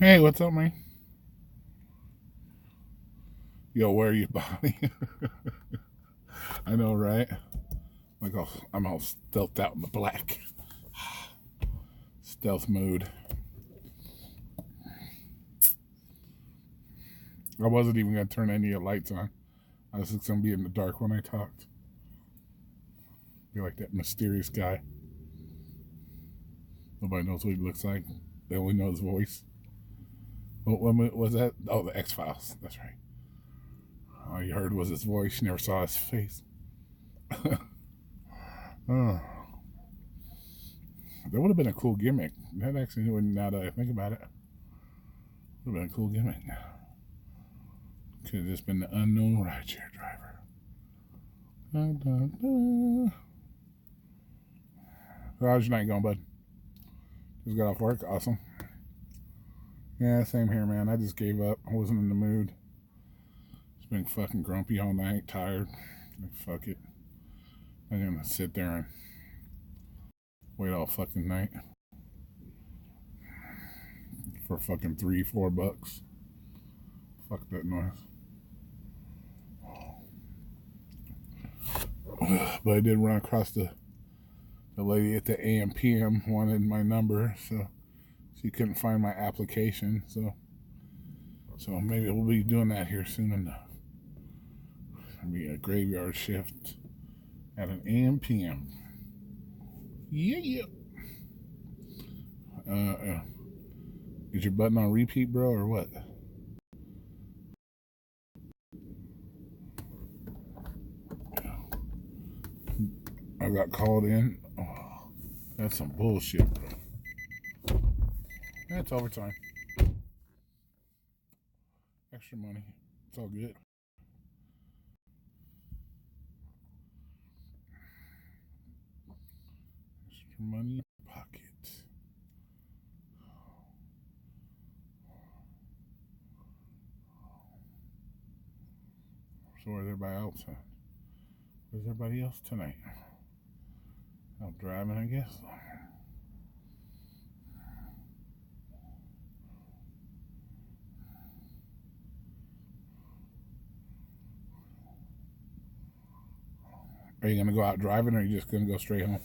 Hey, what's up, man? Yo, where are you, Bonnie? I know, right? Like, I'm all stealthed out in the black. Stealth mode. I wasn't even going to turn any of the lights on. I was just going to be in the dark when I talked. Be like that mysterious guy. Nobody knows what he looks like. They only know his voice. What was that? Oh, the X-Files. That's right. All you heard was his voice. You never saw his face. Oh, that would have been a cool gimmick. That actually would, now that I think about it, would have been a cool gimmick. Could have just been the unknown rideshare driver. Dun, dun, dun. How's your night going, bud? Just got off work. Awesome. Yeah, same here, man. I just gave up. I wasn't in the mood. Just been fucking grumpy all night, tired. Like, fuck it. I'm gonna sit there and wait all fucking night for fucking $3-4. Fuck that noise. But I did run across the lady at the AM PM wanted my number, so she couldn't find my application. So maybe we'll be doing that here soon enough. It'll be a graveyard shift at an AM PM. Yeah. Is your button on repeat, bro, or what? I got called in. Oh, that's some bullshit, bro. That's overtime. Extra money. It's all good. Extra money in your pocket. So where's everybody else? Where's everybody else tonight? I'm driving, I guess. Are you gonna go out driving, or are you just gonna go straight home?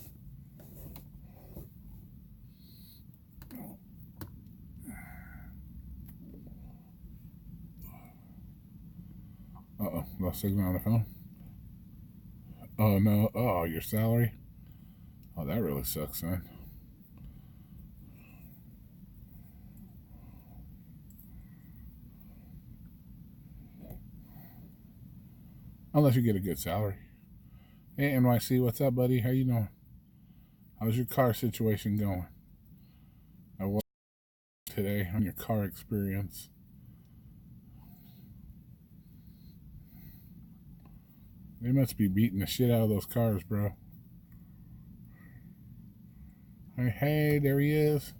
Uh-oh, lost signal on the phone. Oh no. Oh, your salary. Oh, that really sucks, man. Unless you get a good salary. Hey, NYC, what's up, buddy? How you doing? How's your car situation going? I watched today on your car experience. They must be beating the shit out of those cars, bro. Hey, there he is.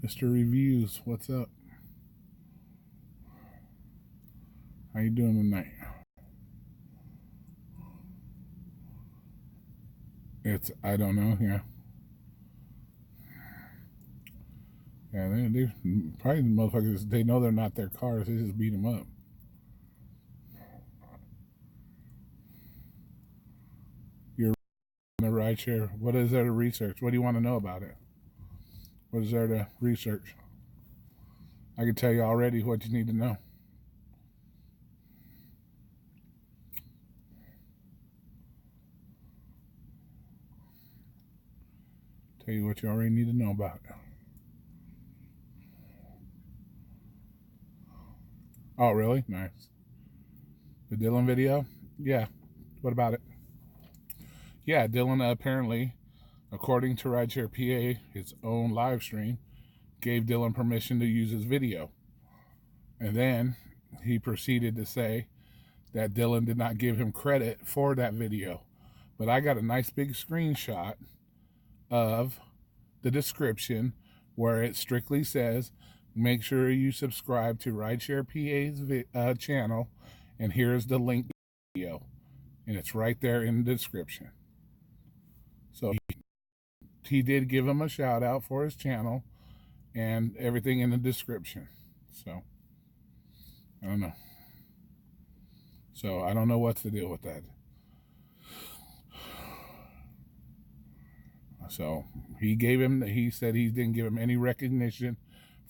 Mr. Reviews, what's up? How you doing tonight? It's, I don't know, yeah. Yeah, they probably the motherfuckers, they know they're not their cars, they just beat them up. You're in a rideshare. What is there to research? What do you want to know about it? What is there to research? I can tell you already what you need to know. Tell you what you already need to know about it. Oh, really? Nice. The Dylan video? Yeah. What about it? Yeah, Dylan apparently, according to Rideshare PA, his own live stream, gave Dylan permission to use his video. And then he proceeded to say that Dylan did not give him credit for that video. But I got a nice big screenshot of the description where it strictly says, make sure you subscribe to Rideshare PA's channel, and here's the link to the video. And it's right there in the description. So he did give him a shout out for his channel and everything in the description. So I don't know. So I don't know what's the deal with that. So he said he didn't give him any recognition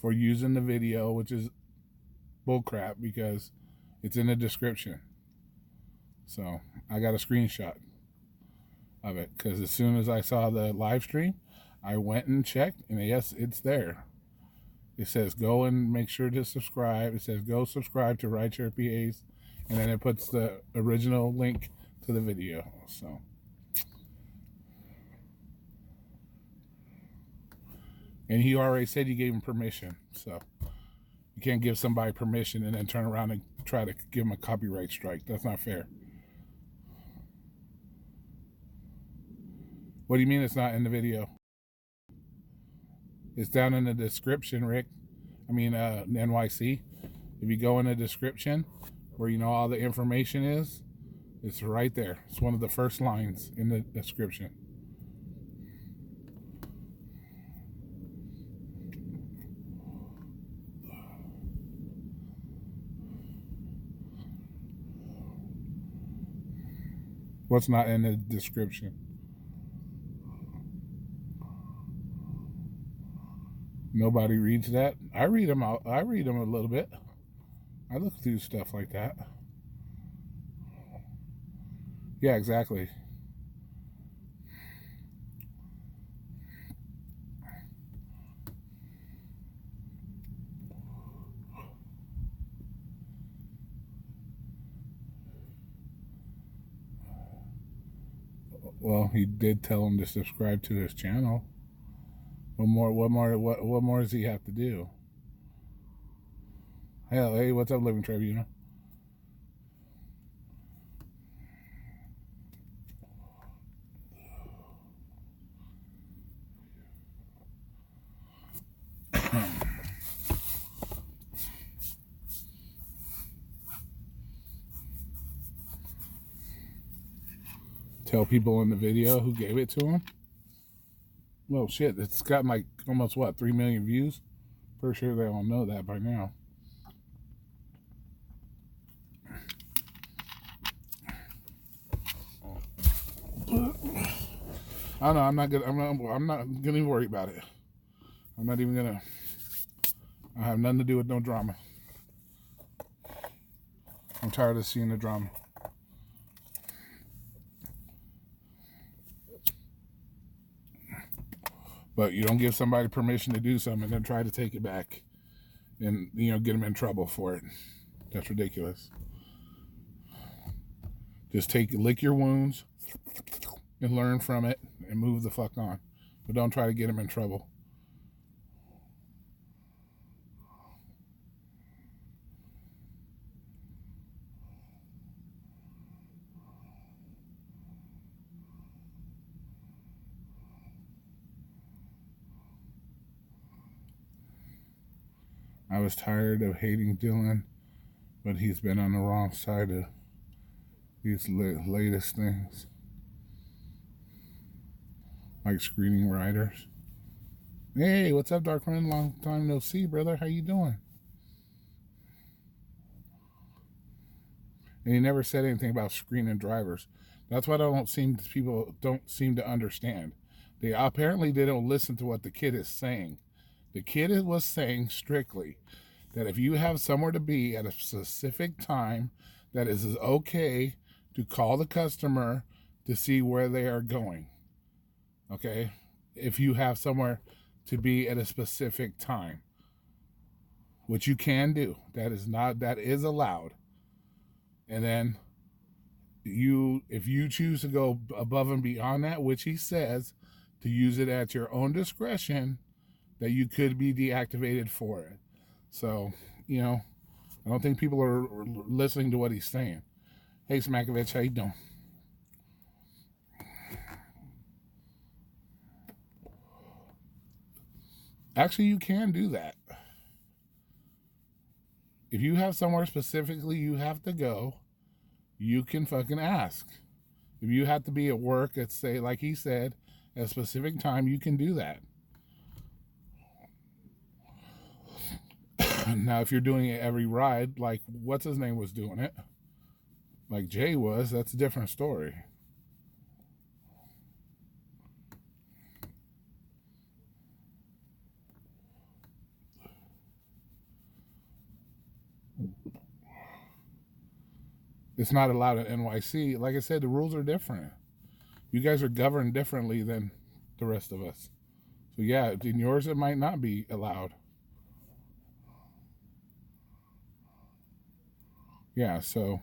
for using the video, which is bullcrap because it's in the description. So I got a screenshot of it because as soon as I saw the live stream, I went and checked, and yes, it's there. It says go and make sure to subscribe. It says go subscribe to Rideshare PAs, and then it puts the original link to the video. So and he already said you gave him permission, so you can't give somebody permission and then turn around and try to give him a copyright strike. That's not fair. What do you mean it's not in the video? It's down in the description, Rick. I mean, NYC. If you go in the description where you know all the information is, it's right there. It's one of the first lines in the description. What's not in the description? Nobody reads that. I read them out. I read them a little bit. I look through stuff like that. Yeah, exactly. Well, he did tell him to subscribe to his channel. What more does he have to do? Hell, hey, what's up, Living Tribunal? Tell people in the video who gave it to him. Well, shit, it's got like almost, what, 3 million views? For sure they all know that by now. I don't know, I'm not gonna worry about it. I'm not even gonna, I have nothing to do with no drama. I'm tired of seeing the drama. But you don't give somebody permission to do something and then try to take it back and, you know, get them in trouble for it. That's ridiculous. Just lick your wounds and learn from it and move the fuck on. But don't try to get them in trouble. I was tired of hating Dylan, but he's been on the wrong side of these latest things. Like screening riders. Hey, what's up, Dark Friend? Long time no see, brother. How you doing? And he never said anything about screening drivers. That's what people don't seem to understand. They apparently don't listen to what the kid is saying. The kid was saying strictly that if you have somewhere to be at a specific time, that it is okay to call the customer to see where they are going. Okay? If you have somewhere to be at a specific time, which you can do. That is allowed. And then if you choose to go above and beyond that, which he says, to use it at your own discretion, that you could be deactivated for it. So, you know, I don't think people are listening to what he's saying. Hey, Smakovich, how you doing? Actually, you can do that. If you have somewhere specifically you have to go, you can fucking ask. If you have to be at work at, say, like he said, at a specific time, you can do that. Now, if you're doing it every ride, like what's his name was doing it, like Jay was, that's a different story. It's not allowed in NYC. Like I said, the rules are different. You guys are governed differently than the rest of us. So yeah, in yours it might not be allowed. Yeah, so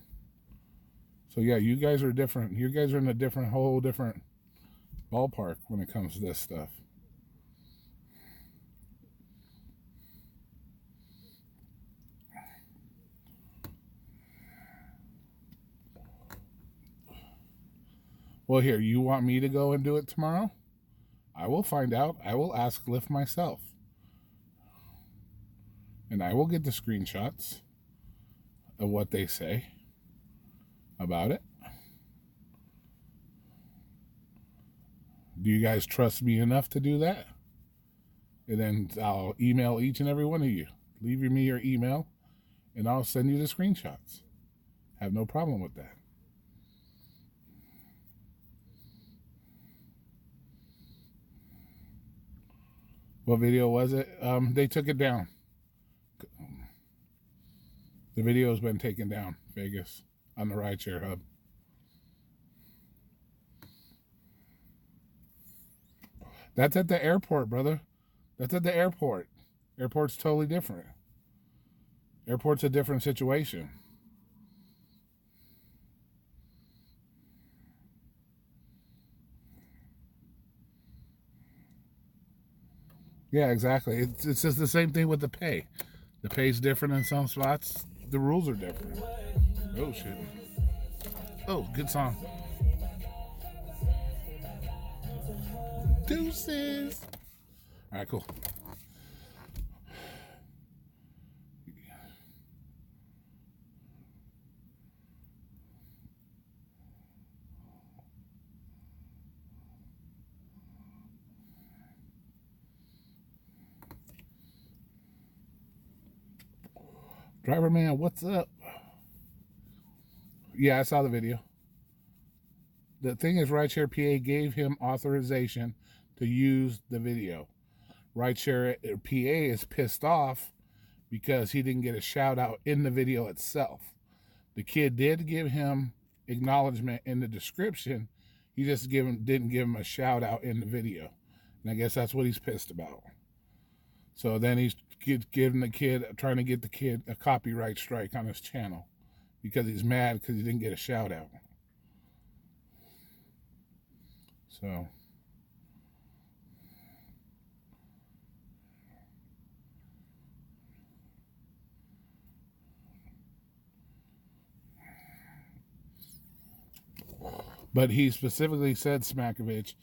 yeah, you guys are different. You guys are in a whole different ballpark when it comes to this stuff. Well, here, you want me to go and do it tomorrow? I will find out. I will ask Lyft myself. And I will get the screenshots of what they say about it. Do you guys trust me enough to do that? And then I'll email each and every one of you. Leave me your email, and I'll send you the screenshots. Have no problem with that. What video was it? They took it down. The video has been taken down, Vegas, on the rideshare hub. That's at the airport, brother. That's at the airport. Airport's totally different. Airport's a different situation. Yeah, exactly. It's just the same thing with the pay. The pay's different in some spots. The rules are different. Oh, shit. Oh, good song. Deuces. All right, cool. Driver man, what's up? Yeah, I saw the video. The thing is, Rideshare PA gave him authorization to use the video. Rideshare PA is pissed off because he didn't get a shout out in the video itself. The kid did give him acknowledgement in the description. He just didn't give him a shout out in the video. And I guess that's what he's pissed about. So then he's trying to get the kid a copyright strike on his channel because he's mad because he didn't get a shout out. So but he specifically said, Smakovich,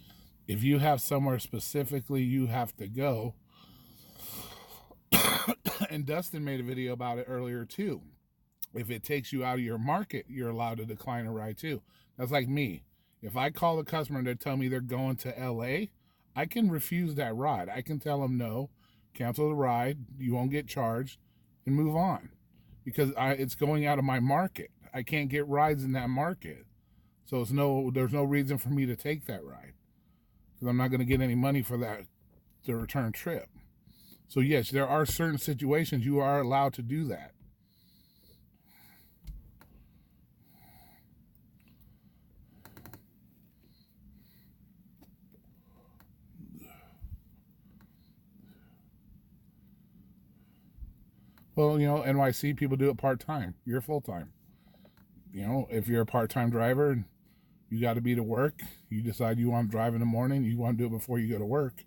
if you have somewhere specifically you have to go, and Dustin made a video about it earlier too. If it takes you out of your market, you're allowed to decline a ride too. That's like me. If I call a customer and they tell me they're going to LA, I can refuse that ride. I can tell them no, cancel the ride, you won't get charged, and move on. Because it's going out of my market. I can't get rides in that market. So there's no reason for me to take that ride. Because I'm not going to get any money for the return trip. So yes, there are certain situations you are allowed to do that. Well, NYC people do it part-time. You're full-time. If you're a part-time driver and you got to be to work, you decide you want to drive in the morning, you want to do it before you go to work,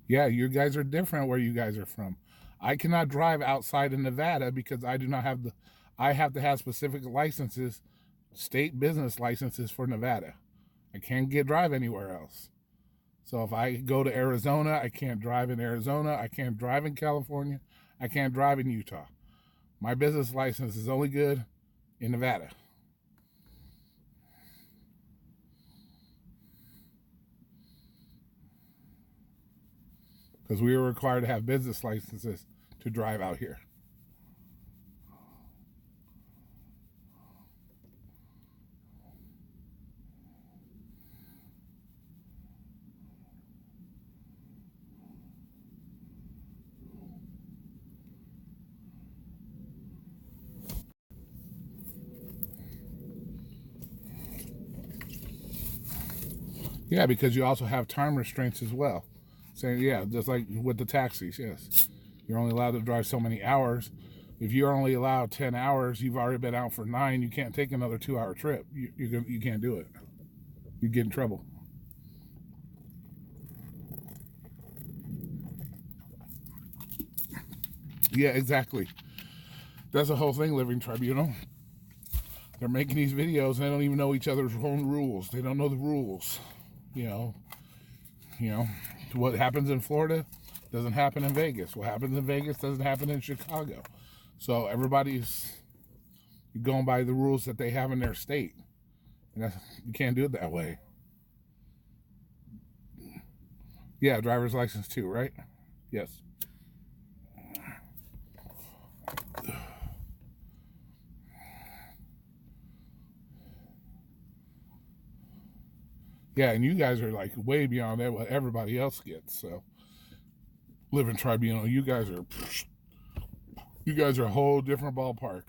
Yeah, you guys are different where you guys are from. I cannot drive outside of Nevada because I do not have I have to have specific licenses, state business licenses for Nevada. I can't drive anywhere else. So if I go to Arizona, I can't drive in Arizona. I can't drive in California. I can't drive in Utah. My business license is only good in Nevada. Because we are required to have business licenses to drive out here. Yeah, because you also have time restraints as well. Saying, yeah, just like with the taxis, yes. You're only allowed to drive so many hours. If you're only allowed 10 hours, you've already been out for 9, you can't take another 2-hour trip. You can't do it. You get in trouble. Yeah, exactly. That's the whole thing, Living Tribunal. They're making these videos and they don't even know each other's own rules. They don't know the rules. You know, what happens in Florida doesn't happen in Vegas. What happens in Vegas doesn't happen in Chicago. So everybody's going by the rules that they have in their state. And you can't do it that way. Yeah, driver's license too, right? Yes. Yeah, and you guys are like way beyond that what everybody else gets. So, Living Tribunal, you guys are a whole different ballpark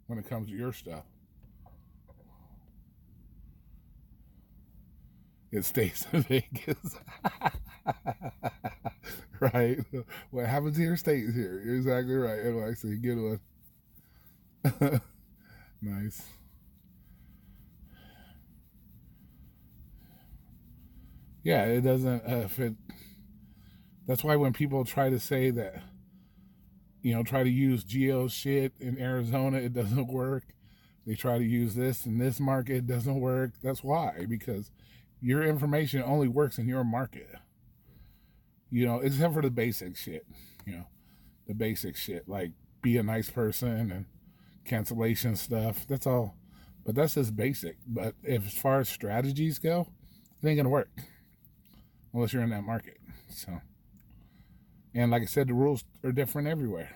when it comes to your stuff. It stays in Vegas. Right. What happens here stays here. You're exactly right. NYC, good one. Nice. Yeah, it doesn't fit. That's why when people try to say that, try to use geo shit in Arizona, it doesn't work. They try to use this in this market, it doesn't work. That's why, because your information only works in your market. Except for the basic shit. The basic shit, like be a nice person and cancellation stuff. That's all. But that's just basic. But as far as strategies go, it ain't gonna work unless you're in that market. So, and like I said, the rules are different everywhere.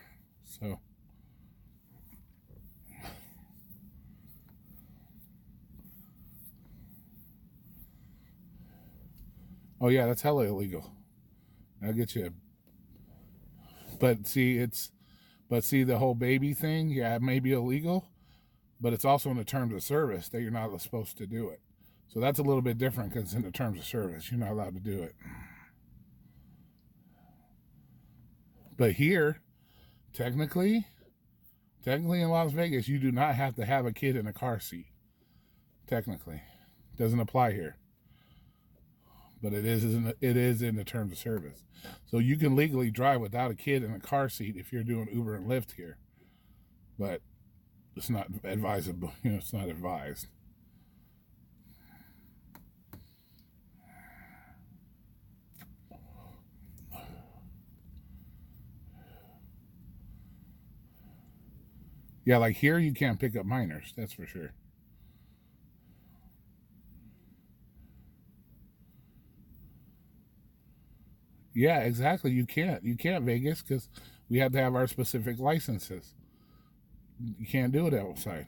So, oh yeah, that's hella illegal. I'll get you. But see, the whole baby thing. Yeah, it may be illegal, but it's also in the terms of service that you're not supposed to do it. So that's a little bit different because it's in the terms of service. You're not allowed to do it. But here, technically in Las Vegas, you do not have to have a kid in a car seat. Technically. Doesn't apply here. But it is in the terms of service. So you can legally drive without a kid in a car seat if you're doing Uber and Lyft here. But it's not advisable. It's not advised. Yeah, like here you can't pick up minors, that's for sure. Yeah, exactly. You can't Vegas because we have to have our specific licenses. You can't do it outside.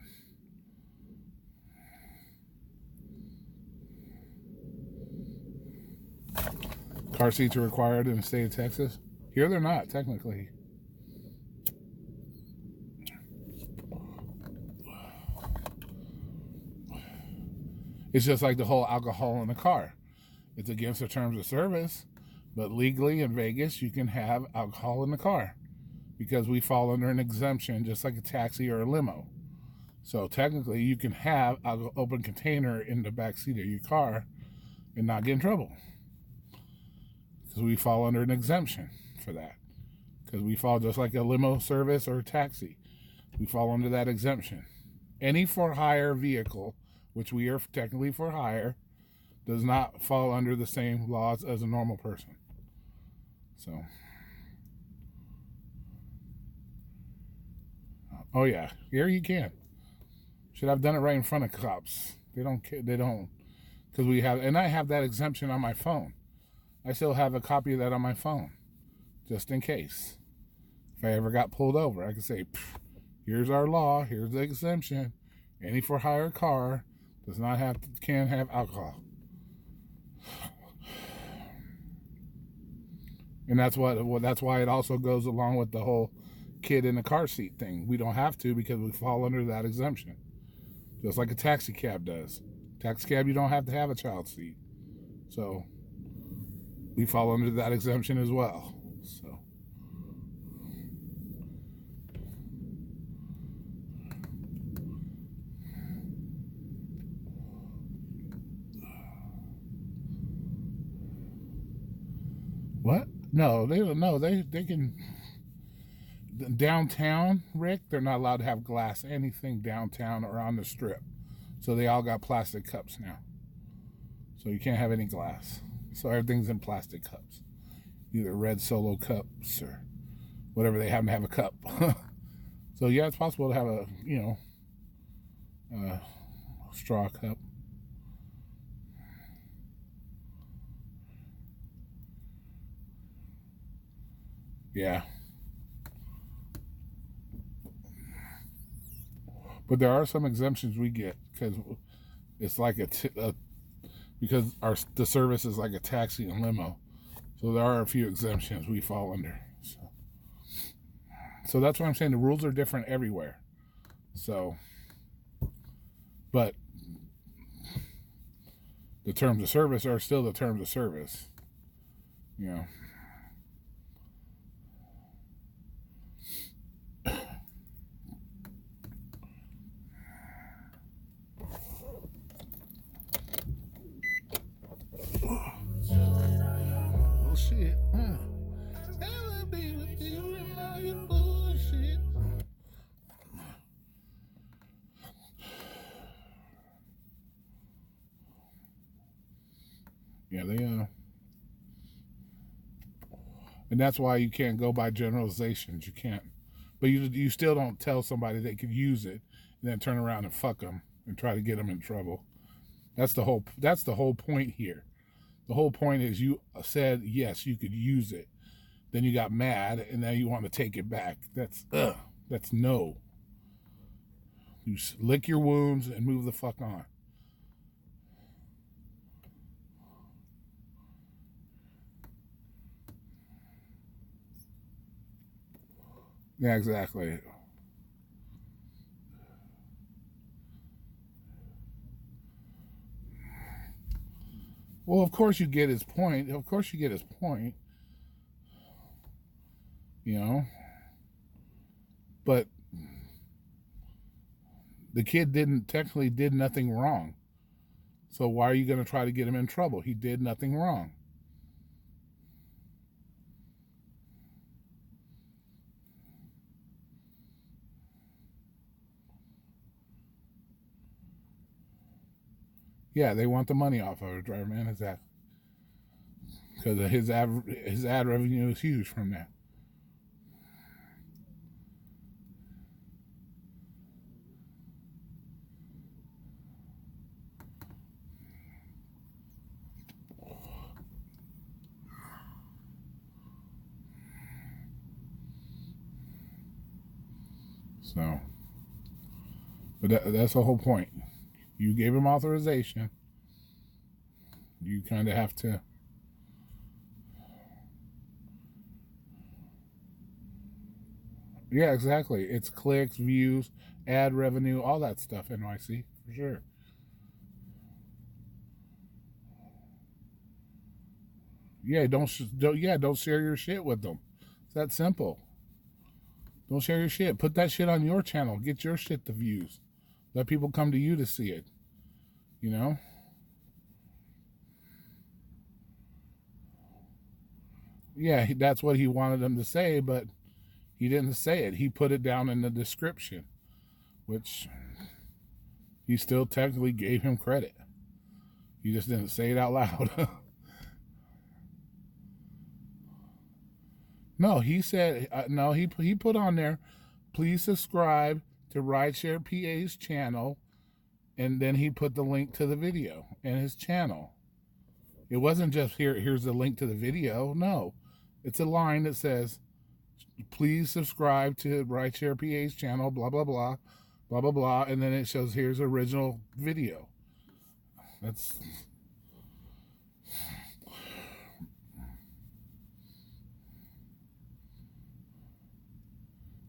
Car seats are required in the state of Texas. Here they're not, technically. It's just like the whole alcohol in the car. It's against the terms of service, but legally in Vegas, you can have alcohol in the car because we fall under an exemption just like a taxi or a limo. So technically, you can have an open container in the back seat of your car and not get in trouble because we fall under an exemption for that. Because we fall just like a limo service or a taxi. We fall under that exemption. Any for hire vehicle, which we are technically for hire, does not fall under the same laws as a normal person. So, oh yeah, here you can. Should have done it right in front of cops. They don't care. They don't, because we have, and I have that exemption on my phone. I still have a copy of that on my phone, just in case. If I ever got pulled over, I could say, here's our law, here's the exemption. Any for hire car does not have to, can have alcohol. And that's why it also goes along with the whole kid in the car seat thing. We don't have to because we fall under that exemption. Just like a taxi cab does. Taxi cab, you don't have to have a child seat. So we fall under that exemption as well. So what? No, they can. Downtown, Rick, they're not allowed to have glass anything downtown or on the strip. So they all got plastic cups now. So you can't have any glass. So everything's in plastic cups. Either red Solo cups or whatever they happen to have a cup. So yeah, it's possible to have a, straw cup. Yeah. But there are some exemptions we get because it's like because the service is like a taxi and limo. So there are a few exemptions we fall under. So that's what I'm saying. The rules are different everywhere. So, but the terms of service are still the terms of service. Oh shit. Yeah, and that's why you can't go by generalizations. You can't, but you still don't tell somebody they could use it and then turn around and fuck them and try to get them in trouble. That's the whole point here. The whole point is you said yes, you could use it. Then you got mad and now you want to take it back. That's no. You lick your wounds and move the fuck on. Yeah, exactly. Well, of course you get his point. But the kid technically did nothing wrong. So why are you going to try to get him in trouble? He did nothing wrong. Yeah, they want the money off of it, driver man. Exactly. Because his ad revenue is huge from that. So, but that's the whole point. You gave him authorization. You kind of have to. Yeah, exactly. It's clicks, views, ad revenue, all that stuff. NYC for sure. Yeah, don't share your shit with them. It's that simple. Don't share your shit. Put that shit on your channel. Get your shit the views. Let people come to you to see it. Yeah, that's what he wanted them to say, but he didn't say it. He put it down in the description, which he still technically gave him credit. You just didn't say it out loud. No, he said, no, he put on there, please subscribe to Rideshare PA's channel. And then he put the link to the video and his channel. It wasn't just here's the link to the video. No, it's a line that says, please subscribe to Rideshare PA's channel, blah, blah, blah, blah, blah, blah. And then it shows here's original video. That's...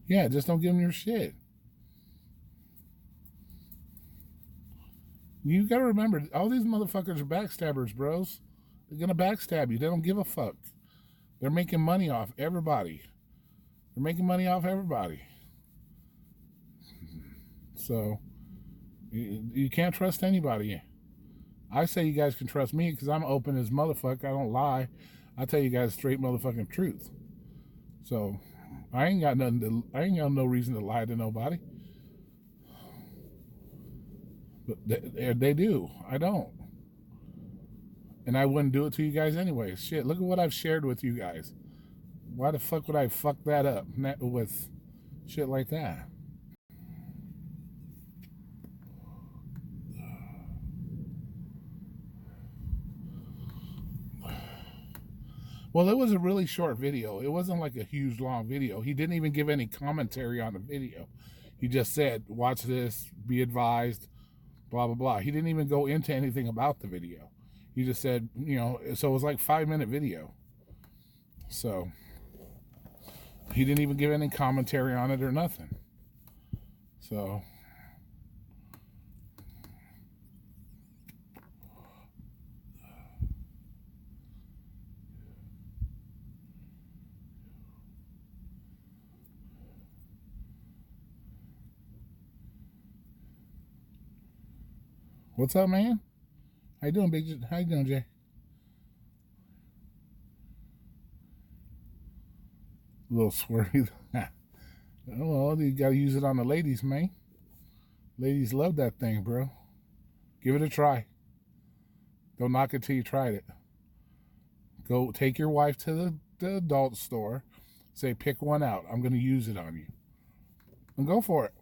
Yeah, just don't give them your shit. You gotta remember, all these motherfuckers are backstabbers, bros. They're gonna backstab you. They don't give a fuck. They're making money off everybody. They're making money off everybody. So, you can't trust anybody. I say you guys can trust me because I'm open as motherfucker. I don't lie. I tell you guys straight motherfucking truth. So, I ain't got no reason to lie to nobody. But they do. I don't. And I wouldn't do it to you guys anyway. Shit, look at what I've shared with you guys. Why the fuck would I fuck that up with shit like that? Well, it was a really short video. It wasn't like a huge long video. He didn't even give any commentary on the video. He just said, watch this, be advised, blah, blah, blah. He didn't even go into anything about the video. He just said, you know, so it was like 5-minute video. So he didn't even give any commentary on it or nothing. So what's up, man? How you doing, Big? How you doing, Jay? A little swervy. Well, you gotta use it on the ladies, man. Ladies love that thing, bro. Give it a try. Don't knock it till you tried it. Go take your wife to the adult store. Say, pick one out. I'm gonna use it on you. And go for it.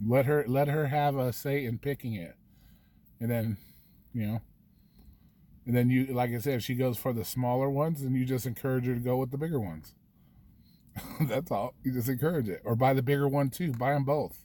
Let her have a say in picking it. And then, you know, and then you, like I said, if she goes for the smaller ones, then you just encourage her to go with the bigger ones. That's all. You just encourage it. Or buy the bigger one too. Buy them both.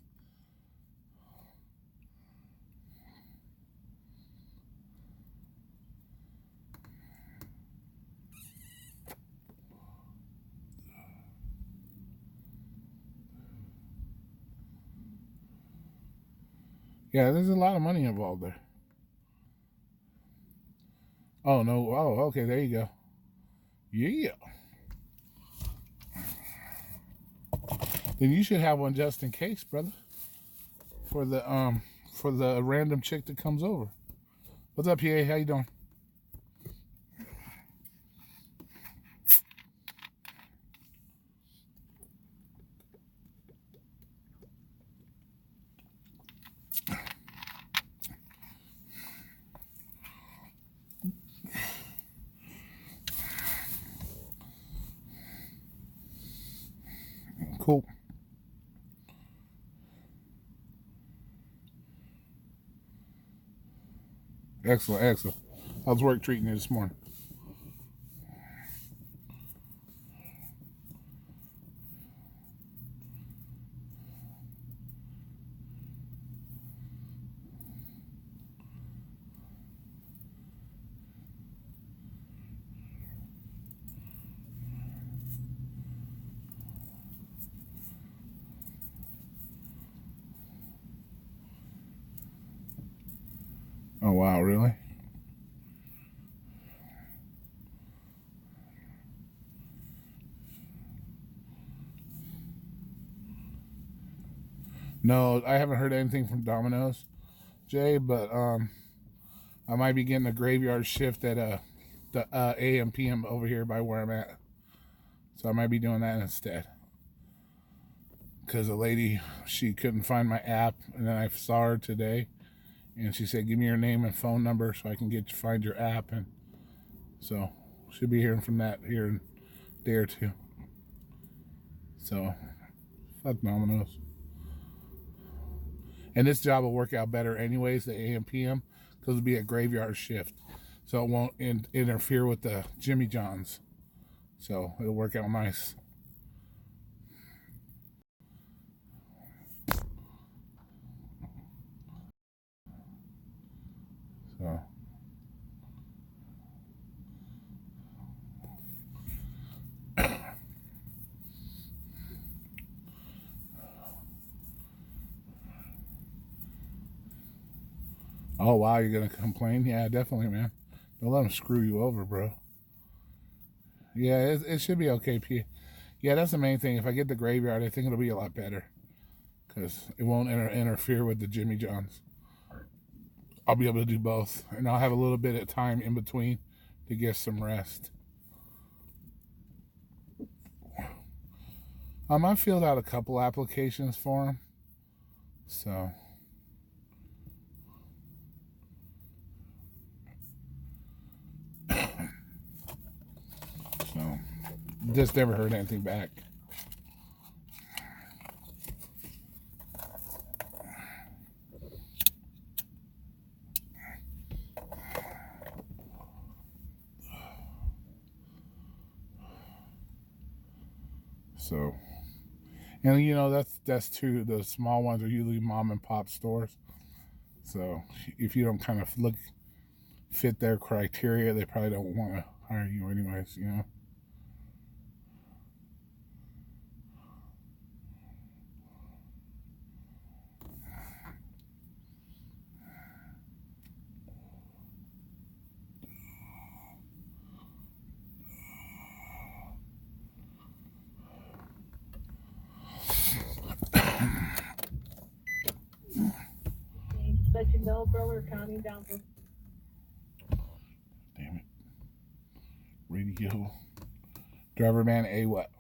Yeah, there's a lot of money involved there. Oh, no. Oh, okay. There you go. Yeah. Then you should have one just in case, brother. For the random chick that comes over. What's up, PA? How you doing? Cool. Excellent, excellent. How's work treating you this morning? Oh, wow, really? No, I haven't heard anything from Domino's, Jay, but I might be getting a graveyard shift at the AM PM over here by where I'm at. So I might be doing that instead. because a lady, she couldn't find my app, and then I saw her today, and she said, "Give me your name and phone number so I can find your app." And so she'll be hearing from that here in a day or two. So fuck Domino's. And this job will work out better anyways, the AM PM, because it'll be a graveyard shift, so it won't interfere with the Jimmy John's. So it'll work out nice. So oh wow, you're gonna complain? Yeah, definitely, man. Don't let them screw you over, bro. Yeah, it should be okay, P. Yeah, that's the main thing. If I get the graveyard, I think it'll be a lot better because it won't interfere with the Jimmy John's. I'll be able to do both, and I'll have a little bit of time in between to get some rest. I filled out a couple applications for them, so just never heard anything back. So, and you know, that's true. The small ones are usually mom and pop stores. So if you don't kind of fit their criteria, they probably don't want to hire you anyways, you know. Let you know, bro, we're counting down. Damn it. Radio. Driver man A what?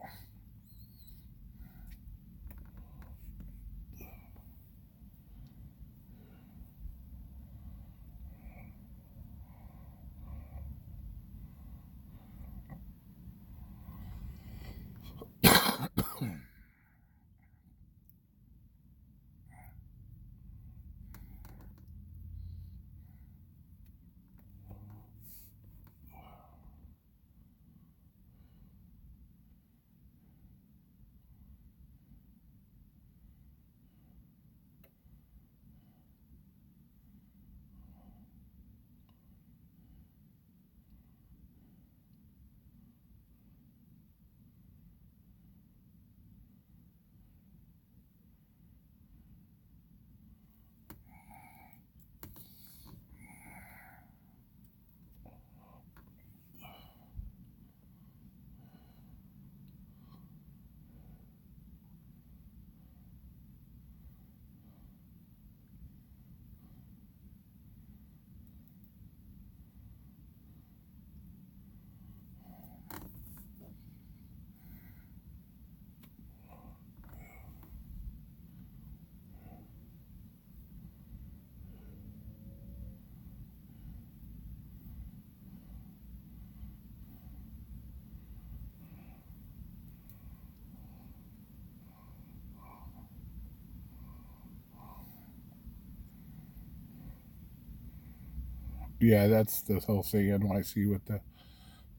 Yeah, that's the whole thing NYC with the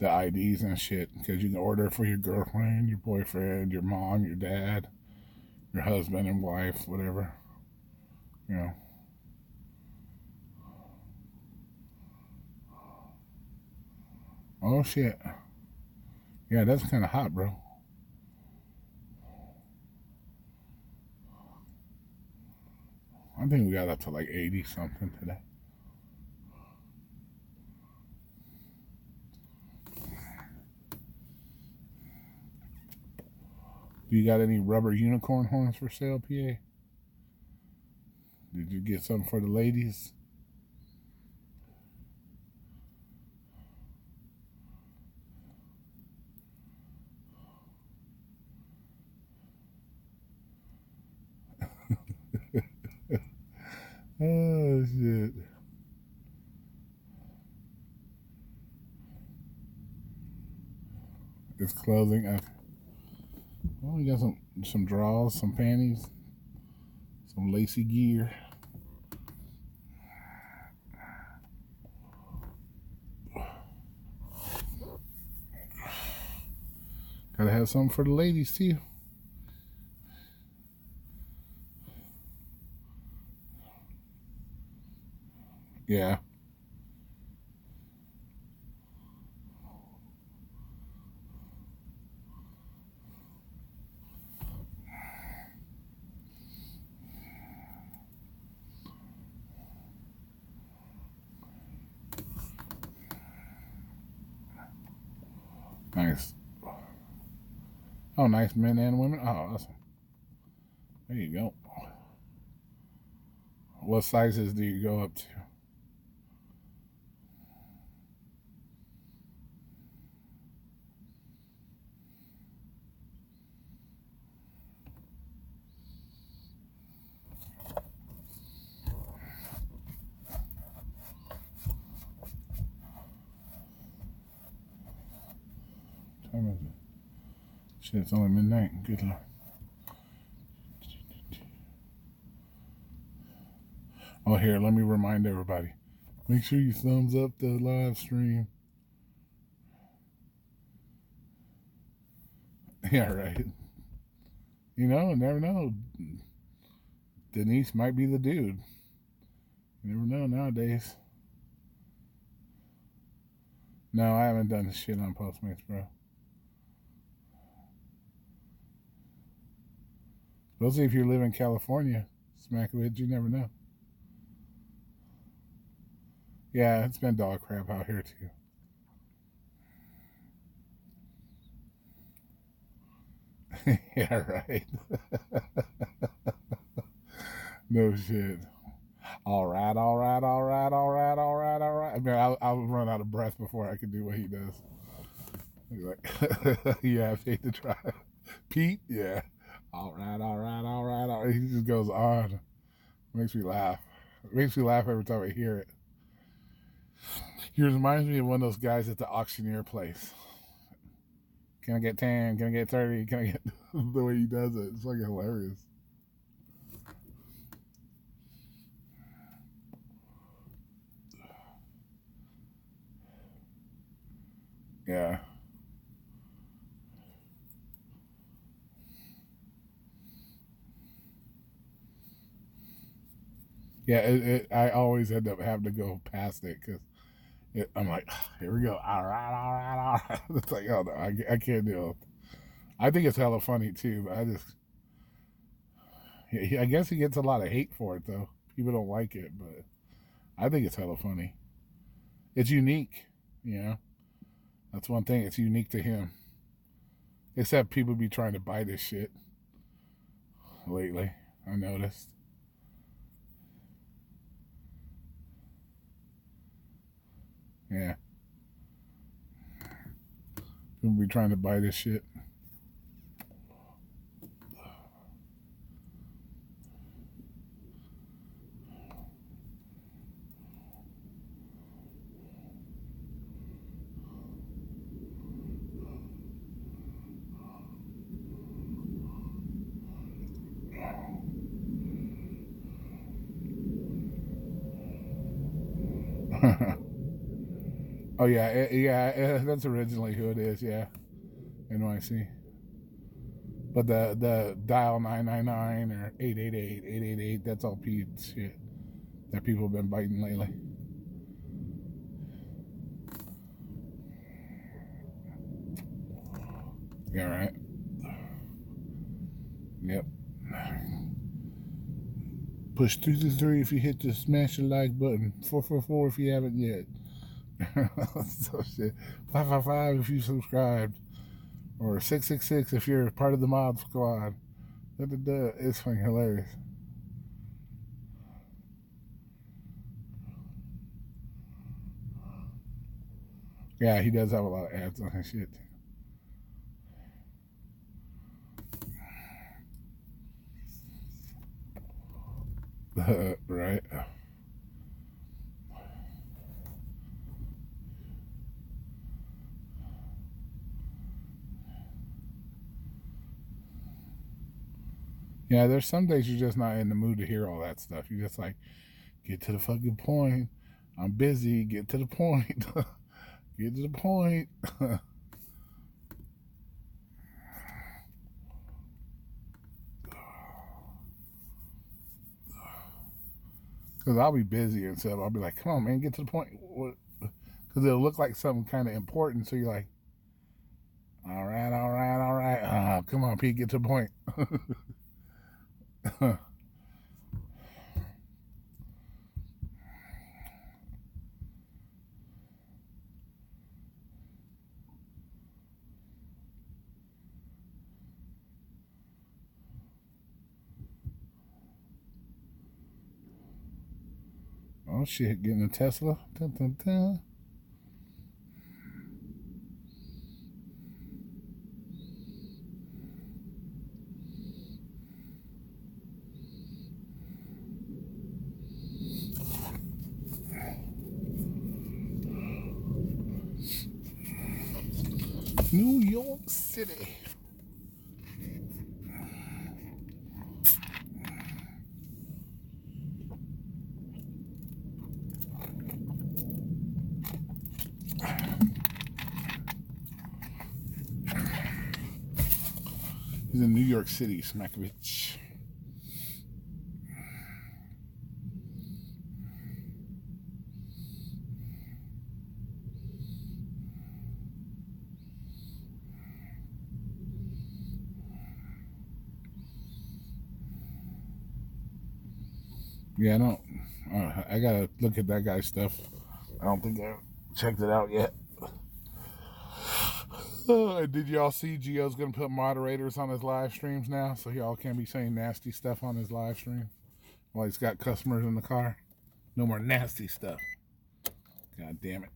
IDs and shit, because you can order for your girlfriend, your boyfriend, your mom, your dad, your husband and wife, whatever. You know. Oh shit. Yeah, that's kind of hot, bro. I think we got up to like 80 something today. Do you got any rubber unicorn horns for sale, PA? Did you get something for the ladies? Oh shit. It's clothing. Well, we got some drawers, some panties, some lacy gear. Gotta have something for the ladies too. Yeah. Nice. Oh, nice men and women. Oh, awesome. There you go. What sizes do you go up to? What time is it? Shit, it's only midnight. Good Lord. Oh, here, let me remind everybody. Make sure you thumbs up the live stream. Yeah, right. You know, never know. Denise might be the dude. You never know nowadays. No, I haven't done this shit on Postmates, bro. Especially if you live in California, smack of it, you never know. Yeah, it's been dog crap out here too. Yeah, right. No shit. All right, all right, all right, all right, all right, all right. I mean, I'll run out of breath before I can do what he does. He's like, yeah, take the try. Pete, yeah. All right, all right, all right, all right. He just goes on. Makes me laugh. It makes me laugh every time I hear it. He reminds me of one of those guys at the auctioneer place. Can I get 10? Can I get 30? Can I get the way he does it? It's fucking hilarious. Yeah. Yeah, I always end up having to go past it because I'm like, oh, here we go. All right, all right, all right. It's like, oh no, I can't do it. I think it's hella funny too, but I guess he gets a lot of hate for it though. People don't like it, but I think it's hella funny. It's unique, you know. That's one thing. It's unique to him. Except people be trying to buy this shit lately. I noticed. Yeah. People be trying to buy this shit. Oh yeah, that's originally who it is. Yeah, NYC. But the dial 999 or 888 that's all Pete's shit that people have been biting lately. Yeah, right. Yep. Push 223 if you hit the smash the like button. 444 if you haven't yet. So shit. 555 if you subscribed. Or 666 if you're part of the mod squad. It's fucking hilarious. Yeah, he does have a lot of ads on his shit. Right. Yeah, there's some days you're just not in the mood to hear all that stuff. You're just like, get to the fucking point. I'm busy. Get to the point. Get to the point. Because I'll be busy and stuff. I'll be like, come on, man, get to the point. Because it'll look like something kind of important. So you're like, all right, all right, all right. Oh, come on, Pete, get to the point. Oh, shit, getting a Tesla. Dun, dun, dun. New York City. He's in New York City, Smakovich. Yeah, I don't. I gotta look at that guy's stuff. I don't think I checked it out yet. Did y'all see Gio's gonna put moderators on his live streams now, so y'all can't be saying nasty stuff on his live stream while he's got customers in the car? No more nasty stuff. God damn it!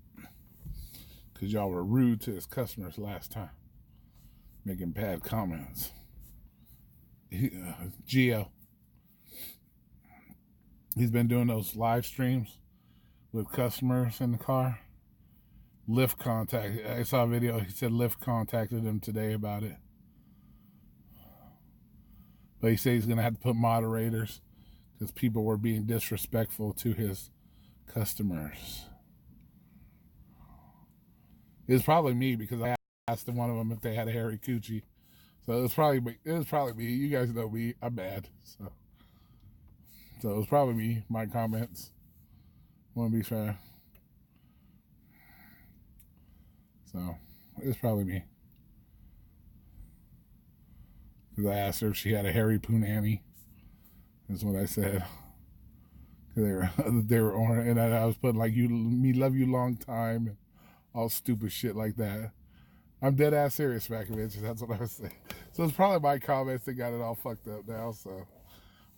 Because y'all were rude to his customers last time, making bad comments. Gio, he's been doing those live streams with customers in the car. Lyft contact. I saw a video. He said Lyft contacted him today about it, but he said he's gonna have to put moderators because people were being disrespectful to his customers. It's probably me because I asked one of them if they had a hairy coochie, so it was probably me. You guys know me. I'm bad, so it was probably me. My comments. Want to be fair. So it's probably me. Because I asked her if she had a hairy punani. That's what I said. They were on, and I was putting like me love you long time, and all stupid shit like that. I'm dead ass serious, Smakovich. That's what I was saying. So it's probably my comments that got it all fucked up now. So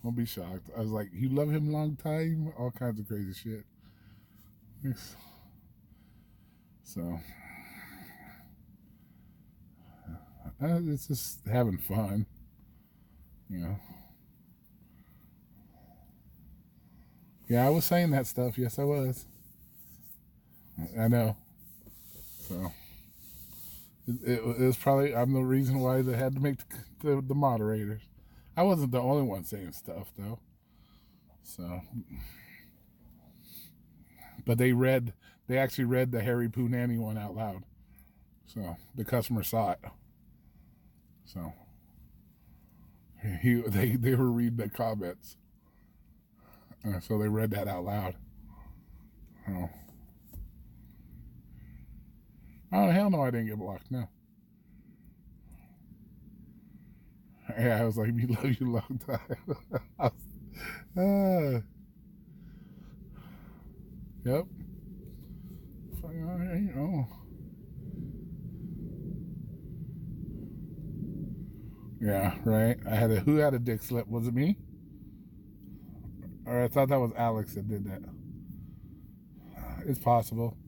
don't be shocked. I was like, you love him long time, all kinds of crazy shit. So it's just having fun, you know. Yeah, I was saying that stuff. Yes, I was. I know. So it was probably I'm the reason why they had to make the moderators. I wasn't the only one saying stuff though. So, but they actually read the Harry Punani one out loud. So the customer saw it. So they were reading the comments. So they read that out loud. Oh, hell no, I didn't get blocked. No. Yeah, I was like, we love you a long time. Yep. Oh. Yeah, right. Who had a dick slip? Was it me? Or I thought that was Alex that did that. It's possible.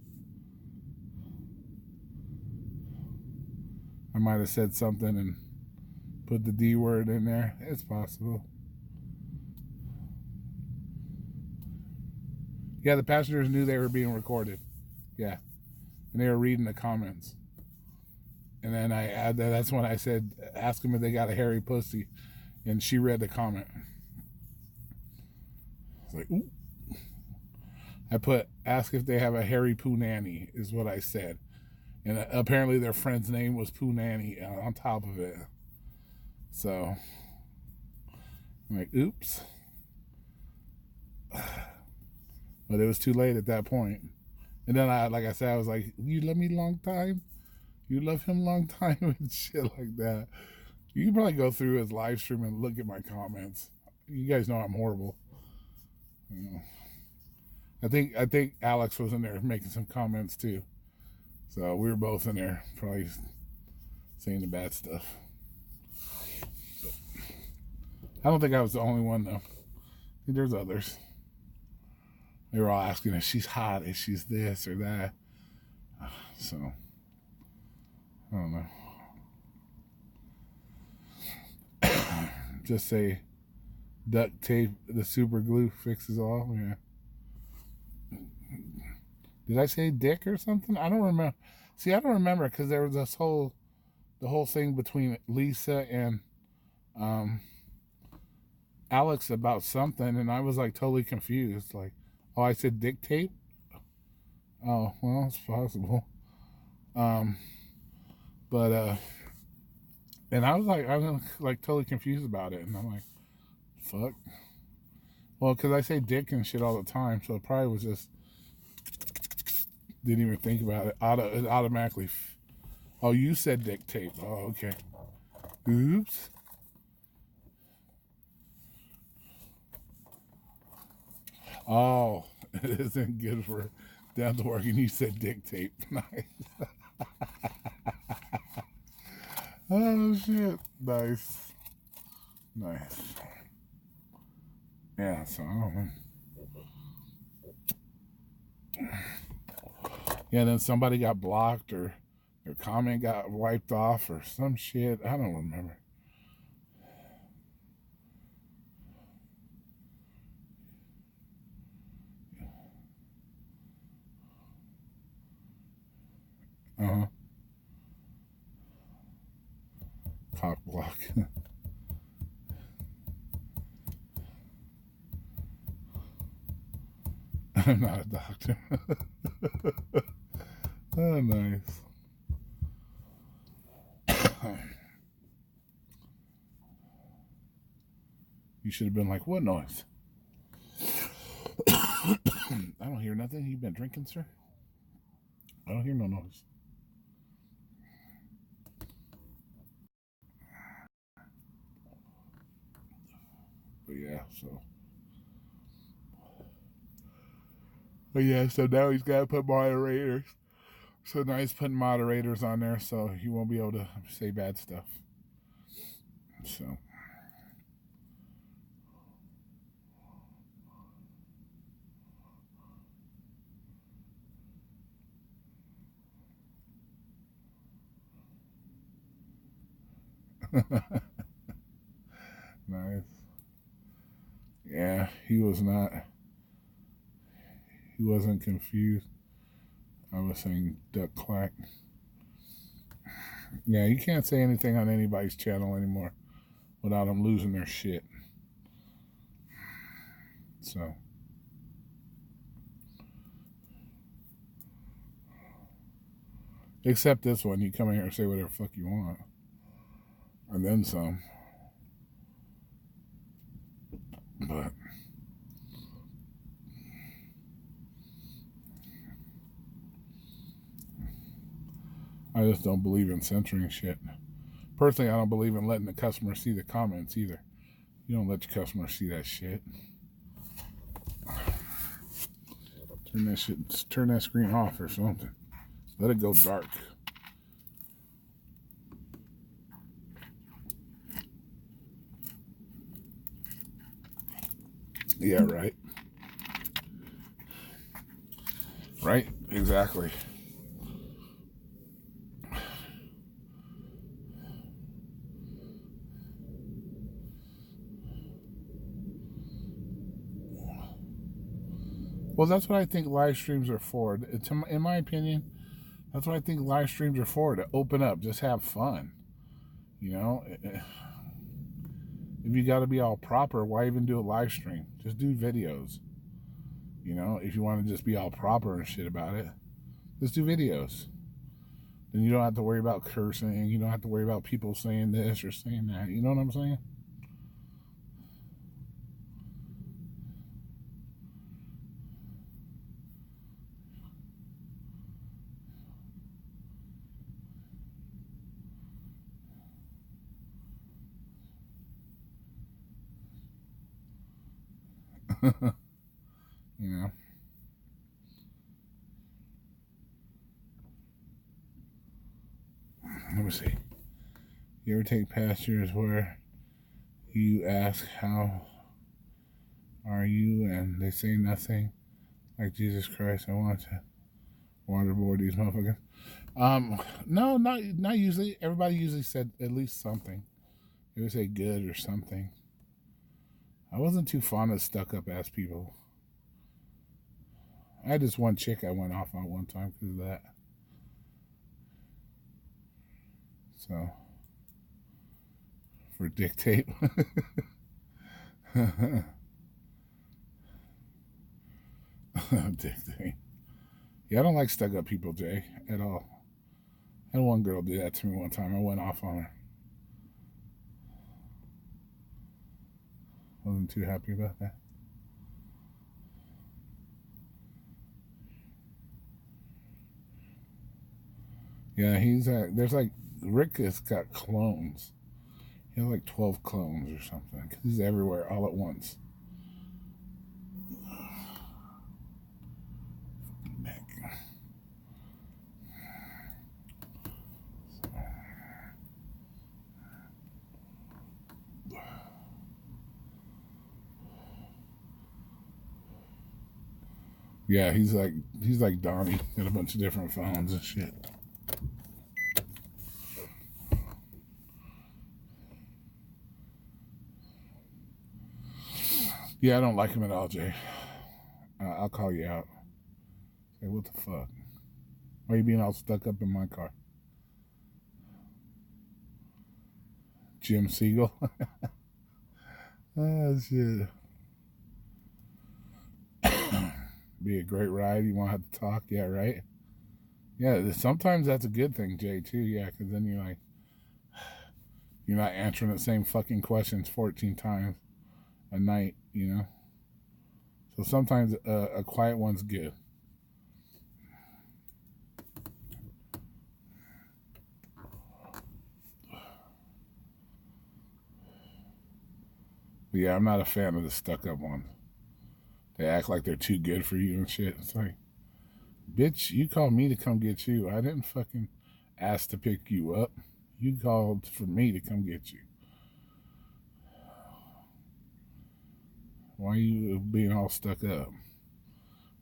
I might have said something and put the D word in there. It's possible. Yeah, the passengers knew they were being recorded. Yeah, and they were reading the comments. And then that's when I said, ask them if they got a hairy pussy. And she read the comment. It's like, ooh. I put, ask if they have a hairy poo nanny, is what I said. And apparently their friend's name was Poo Nanny on top of it. So, I'm like, oops. But it was too late at that point. And then like I said, I was like, you love me long time? You love him long time? And shit like that. You can probably go through his live stream and look at my comments. You guys know I'm horrible. You know. I think Alex was in there making some comments too. So we were both in there probably saying the bad stuff. But I don't think I was the only one though. I think there's others. They were all asking if she's hot, if she's this or that. So I don't know. Just say duct tape, the super glue fixes all. Yeah. Did I say dick or something? I don't remember. See, I don't remember because there was the whole thing between Lisa and Alex about something, and I was like totally confused. Like, oh, I said dick tape. Oh, well, it's possible. But and I was like totally confused about it, and I'm like, fuck. Well, because I say dick and shit all the time, so it probably was just didn't even think about it. It automatically. Oh, you said dick tape. Oh, okay. Oops. Oh, it isn't good for down to work, and you said dick tape. Nice. Oh shit. Nice. Nice. Yeah, so I don't know. Yeah, then somebody got blocked or their comment got wiped off or some shit. I don't remember. Uh-huh. Cock block. I'm not a doctor. Oh, nice. You should have been like, what noise? I don't hear nothing. You been drinking, sir? I don't hear no noise. But yeah, so. But yeah, so now he's got to put moderators. So now he's putting moderators on there so he won't be able to say bad stuff. So. Nice. Yeah, he wasn't confused. I was saying duck quack. Yeah, you can't say anything on anybody's channel anymore without them losing their shit. So. Except this one, you come in here and say whatever the fuck you want. And then some. But I just don't believe in censoring shit. Personally, I don't believe in letting the customer see the comments either. You don't let your customer see that shit. Turn that screen off or something. Let it go dark. Yeah, right. Right? Exactly. Well, that's what I think live streams are for. In my opinion, that's what I think live streams are for, to open up, just have fun. You know, if you got to be all proper, why even do a live stream? Just do videos. You know, if you want to just be all proper and shit about it, just do videos. Then you don't have to worry about cursing. You don't have to worry about people saying this or saying that. You know what I'm saying? You know. Let me see. You ever take pastures where you ask, how are you? And they say nothing? Like, Jesus Christ, I want to waterboard these motherfuckers. No, not usually. Everybody usually said at least something. They would say good or something. I wasn't too fond of stuck-up ass people. I had this one chick I went off on one time because of that. So, for dictate. Dictate. Yeah, I don't like stuck-up people, Jay, at all. I had one girl do that to me one time. I went off on her. Wasn't too happy about that. Yeah, there's like, Rick has got clones. He has like 12 clones or something. Because he's everywhere all at once. Yeah, he's like Donnie. Got a bunch of different phones and shit. Yeah, I don't like him at all, Jay. I'll call you out. Say, what the fuck? Why are you being all stuck up in my car? Jim Siegel? Oh, shit. Be a great ride. You won't have to talk. Yeah, right? Yeah, sometimes that's a good thing, Jay, too. Yeah, because then you're like, you're not answering the same fucking questions 14 times a night, you know? So sometimes a quiet one's good. But yeah, I'm not a fan of the stuck-up ones. They act like they're too good for you and shit. It's like, bitch, you called me to come get you. I didn't fucking ask to pick you up. You called for me to come get you. Why are you being all stuck up?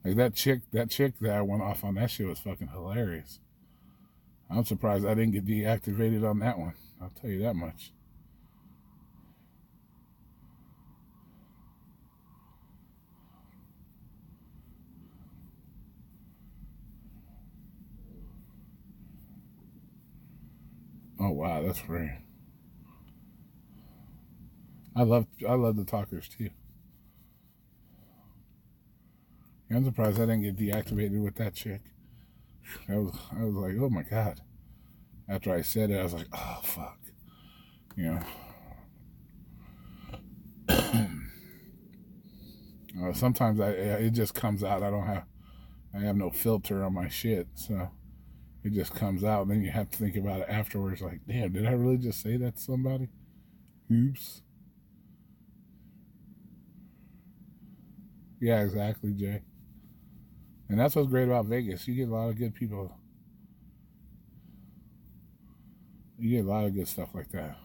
Like that chick that I went off on, that shit was fucking hilarious. I'm surprised I didn't get deactivated on that one. I'll tell you that much. Oh wow, that's free. I love the talkers too. I'm surprised I didn't get deactivated with that chick. I was like, oh my god. After I said it, I was like, oh fuck. You know. Sometimes it just comes out. I have no filter on my shit, so it just comes out, and then you have to think about it afterwards. Like, damn, did I really just say that to somebody? Oops. Yeah, exactly, Jay. And that's what's great about Vegas. You get a lot of good people. You get a lot of good stuff like that.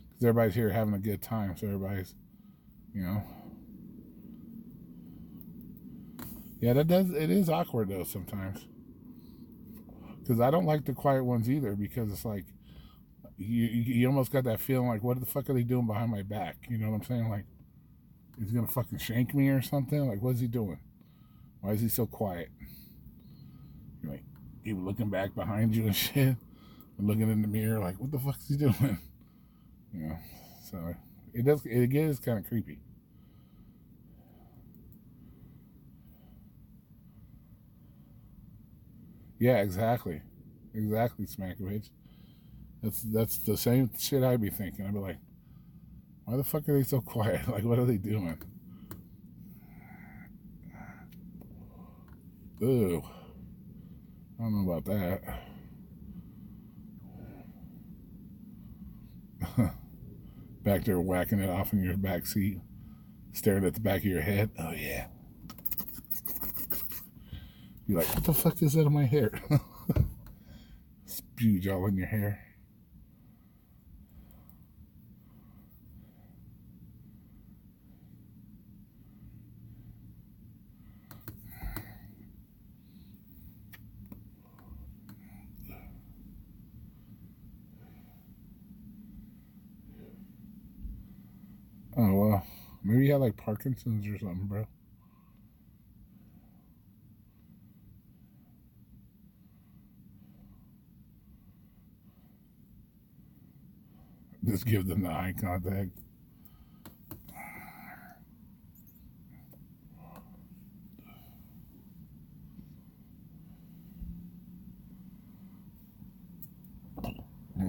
Because everybody's here having a good time, so everybody's, you know. Yeah, it is awkward though sometimes. Because I don't like the quiet ones either, because it's like, you almost got that feeling like, what the fuck are they doing behind my back? You know what I'm saying? Like, he's gonna fucking shank me or something? Like, what's he doing? Why is he so quiet? You're like, keep looking back behind you and shit. And looking in the mirror like, what the fuck is he doing? You know, so it is kind of creepy. Yeah, exactly. Exactly, Smankovich. That's the same shit I'd be thinking. I'd be like, why the fuck are they so quiet? Like, what are they doing? Ooh. I don't know about that. Back there whacking it off in your back seat, staring at the back of your head. Oh, yeah. You're like, what the fuck is that in my hair? Spuge all in your hair. Oh, well. Maybe you had like Parkinson's or something, bro. Just give them the eye contact.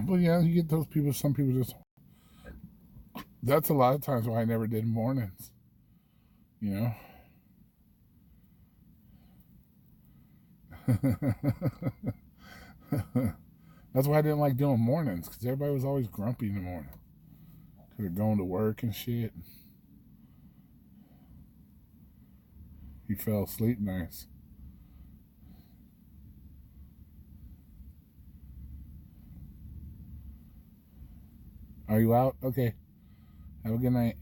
But yeah, you get those people. Some people just. That's a lot of times why I never did mornings. You know? That's why I didn't like doing mornings, because everybody was always grumpy in the morning. Because they're going to work and shit. He fell asleep nice. Are you out? Okay. Have a good night.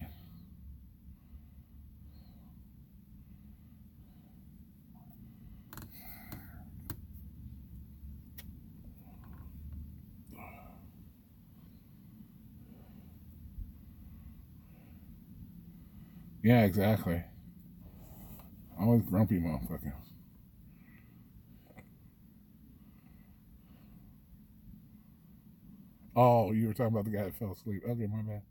Yeah, exactly. Always grumpy motherfucker. Oh, you were talking about the guy that fell asleep. Okay, my bad.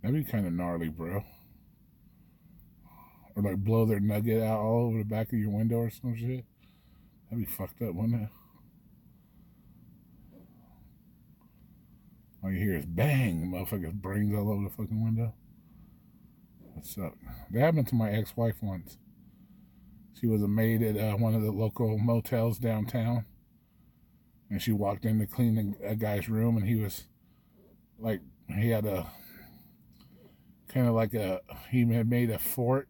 That'd be kind of gnarly, bro. Or like blow their nugget out all over the back of your window or some shit. That'd be fucked up, wouldn't it? All you hear is bang, motherfucker's brains all over the fucking window. That sucked. That happened to my ex-wife once. She was a maid at one of the local motels downtown, and she walked in to clean a guy's room, and he was like, he had a kind of like he had made a fort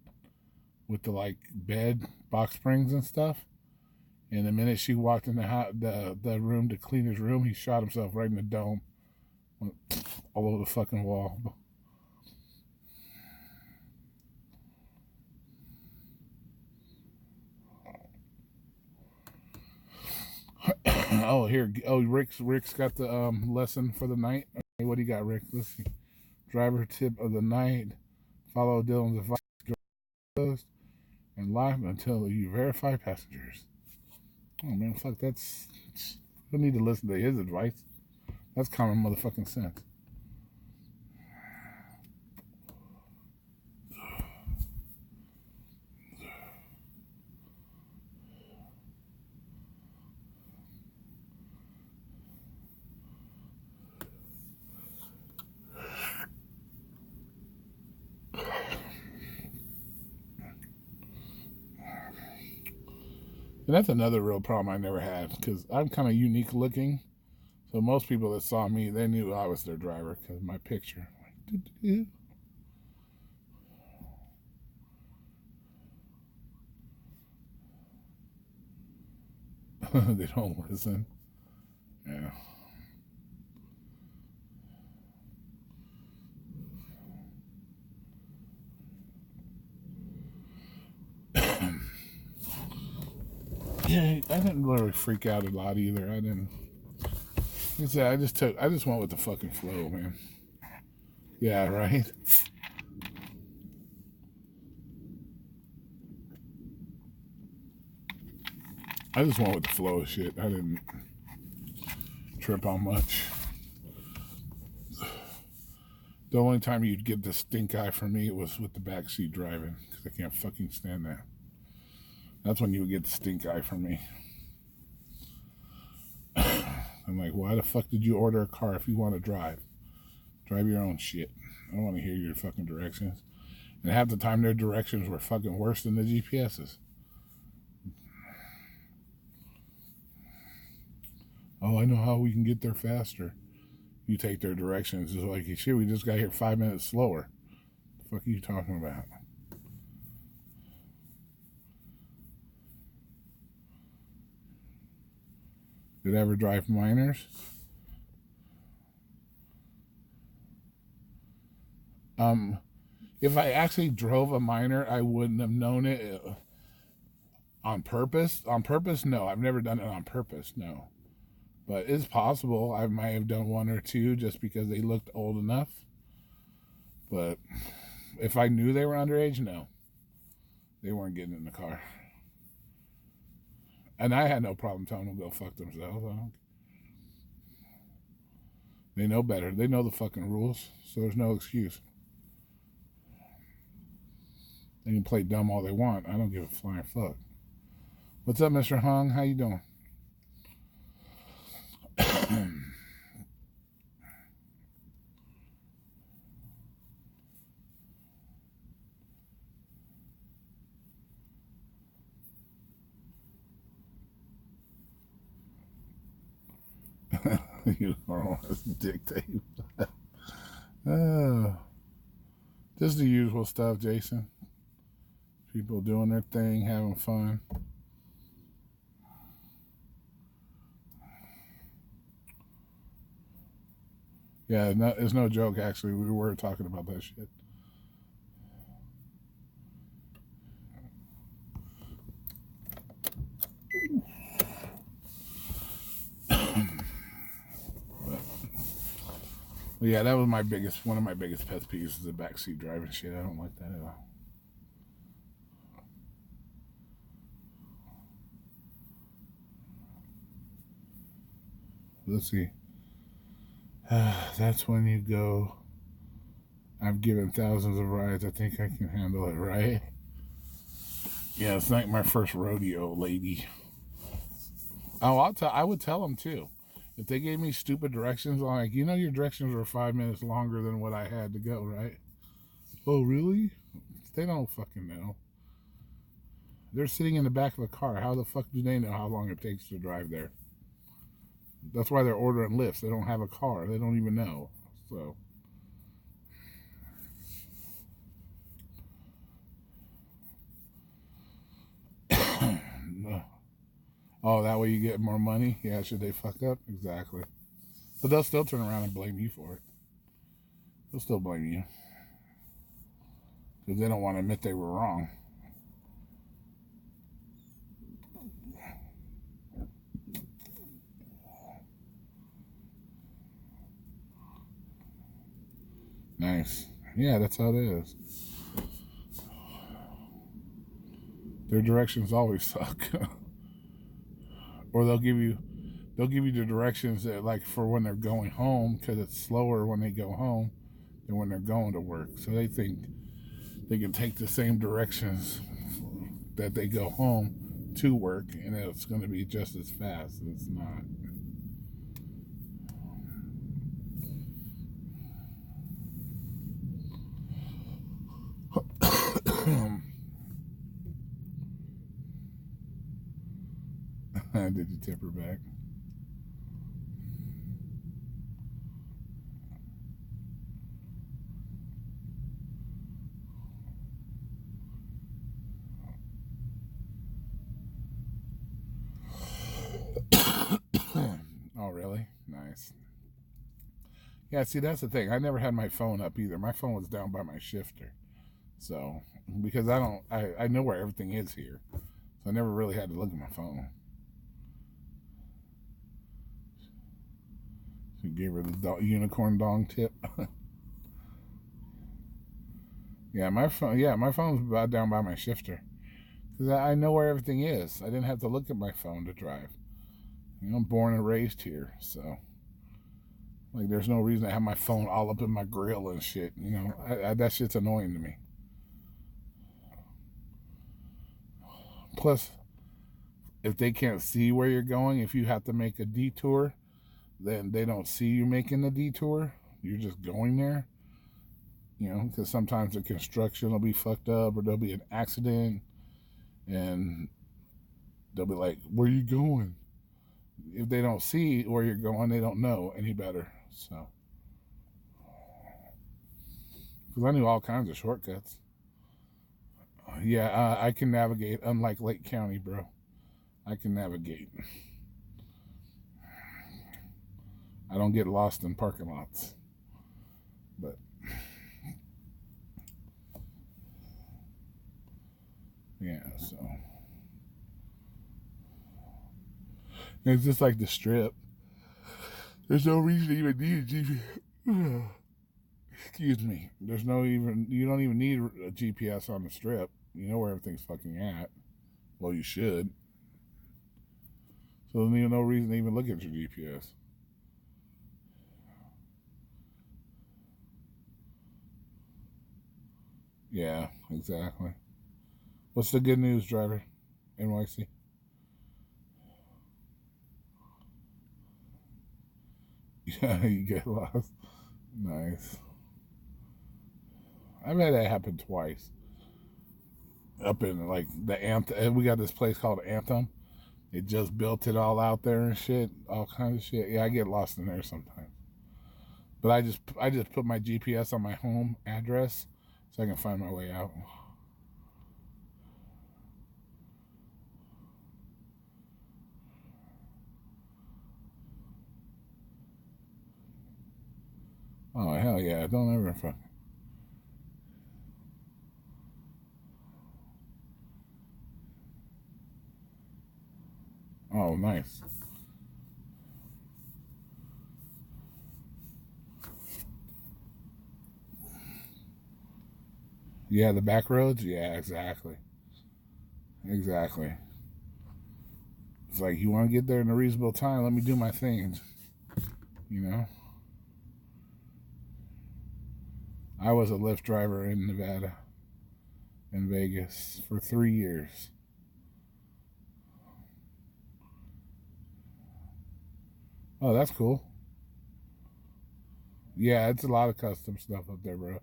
with the like bed box springs and stuff. And the minute she walked in the room to clean his room, he shot himself right in the dome, went all over the fucking wall. Oh, here. Oh, Rick's got the lesson for the night. Okay, what do you got, Rick? Let's see. Driver tip of the night: follow Dylan's advice and live until you verify passengers. Oh man, fuck, that's. You don't need to listen to his advice. That's common motherfucking sense. And that's another real problem I never had, because I'm kind of unique looking. So most people that saw me, they knew I was their driver because of my picture. Like, they don't listen. Yeah. Yeah, I didn't really freak out a lot either. I didn't. Like I said, I just went with the fucking flow, man. Yeah, right? I just went with the flow of shit. I didn't trip on much. The only time you'd get the stink eye from me was with the backseat driving, because I can't fucking stand that. That's when you would get the stink eye from me. I'm like, why the fuck did you order a car if you want to drive? Drive your own shit. I don't want to hear your fucking directions. And half the time their directions were fucking worse than the GPS's. Oh, I know how we can get there faster. You take their directions. It's like, shit, we just got here 5 minutes slower. The fuck are you talking about? Did I ever drive minors? If I actually drove a minor, I wouldn't have known it on purpose. On purpose, no. I've never done it on purpose, no. But it's possible I might have done one or two just because they looked old enough. But if I knew they were underage, no. They weren't getting in the car. And I had no problem telling them to go fuck themselves. They know better. They know the fucking rules, so there's no excuse. They can play dumb all they want. I don't give a flying fuck. What's up, Mr. Hung? How you doing? You are dictate. Just the usual stuff, Jason. People doing their thing, having fun. Yeah, it's no joke, actually. We were talking about that shit. But yeah, that was one of my biggest pet peeves is the backseat driving shit. I don't like that at all. Let's see. That's when you go, I've given thousands of rides. I think I can handle it, right? Yeah, it's like my first rodeo, lady. Oh, I would tell them too. If they gave me stupid directions, I'm like, your directions were 5 minutes longer than what I had to go, right? Oh, really? They don't fucking know. They're sitting in the back of a car. How the fuck do they know how long it takes to drive there? That's why they're ordering lifts. They don't have a car. They don't even know. So. Oh, that way you get more money? Yeah, should they fuck up? Exactly. But they'll still turn around and blame you for it. They'll still blame you. Because they don't want to admit they were wrong. Nice. Yeah, that's how it is. Their directions always suck. Or they'll give you the directions that, like, for when they're going home, because it's slower when they go home than when they're going to work. So they think they can take the same directions that they go home to work, and it's going to be just as fast. It's not. Did you tip her back? Oh, really? Nice. Yeah, see, that's the thing. I never had my phone up either. My phone was down by my shifter. So, because I know where everything is here. So I never really had to look at my phone. She gave her the unicorn dong tip. Yeah, my phone. Yeah, my phone's about down by my shifter because I know where everything is. I didn't have to look at my phone to drive. You know, I'm born and raised here, so like, there's no reason to have my phone all up in my grill and shit. You know, that shit's annoying to me. Plus, if they can't see where you're going, if you have to make a detour, then they don't see you making the detour. You're just going there. You know, because sometimes the construction will be fucked up or there'll be an accident and they'll be like, where are you going? If they don't see where you're going, they don't know any better. So, because I knew all kinds of shortcuts. Yeah, I can navigate, unlike Lake County, bro. I can navigate. I don't get lost in parking lots. But yeah, so it's just like the strip. There's no reason to even need a GPS. Excuse me. There's no even, you don't even need a GPS on the strip. You know where everything's fucking at. Well, you should. So there's even no reason to even look at your GPS. Yeah, exactly. What's the good news, driver? NYC. Yeah, you get lost. Nice. I've had that happen twice. Up in like the Anthem, we got this place called Anthem. It just built it all out there and shit, all kinds of shit. Yeah, I get lost in there sometimes. But I just put my GPS on my home address so I can find my way out. Oh hell yeah! Don't ever fuck. Oh nice. Yeah, the back roads. Yeah, exactly. Exactly. It's like, you want to get there in a reasonable time. Let me do my things. You know. I was a Lyft driver in Nevada and Vegas for 3 years. Oh, that's cool. Yeah, it's a lot of custom stuff up there, bro.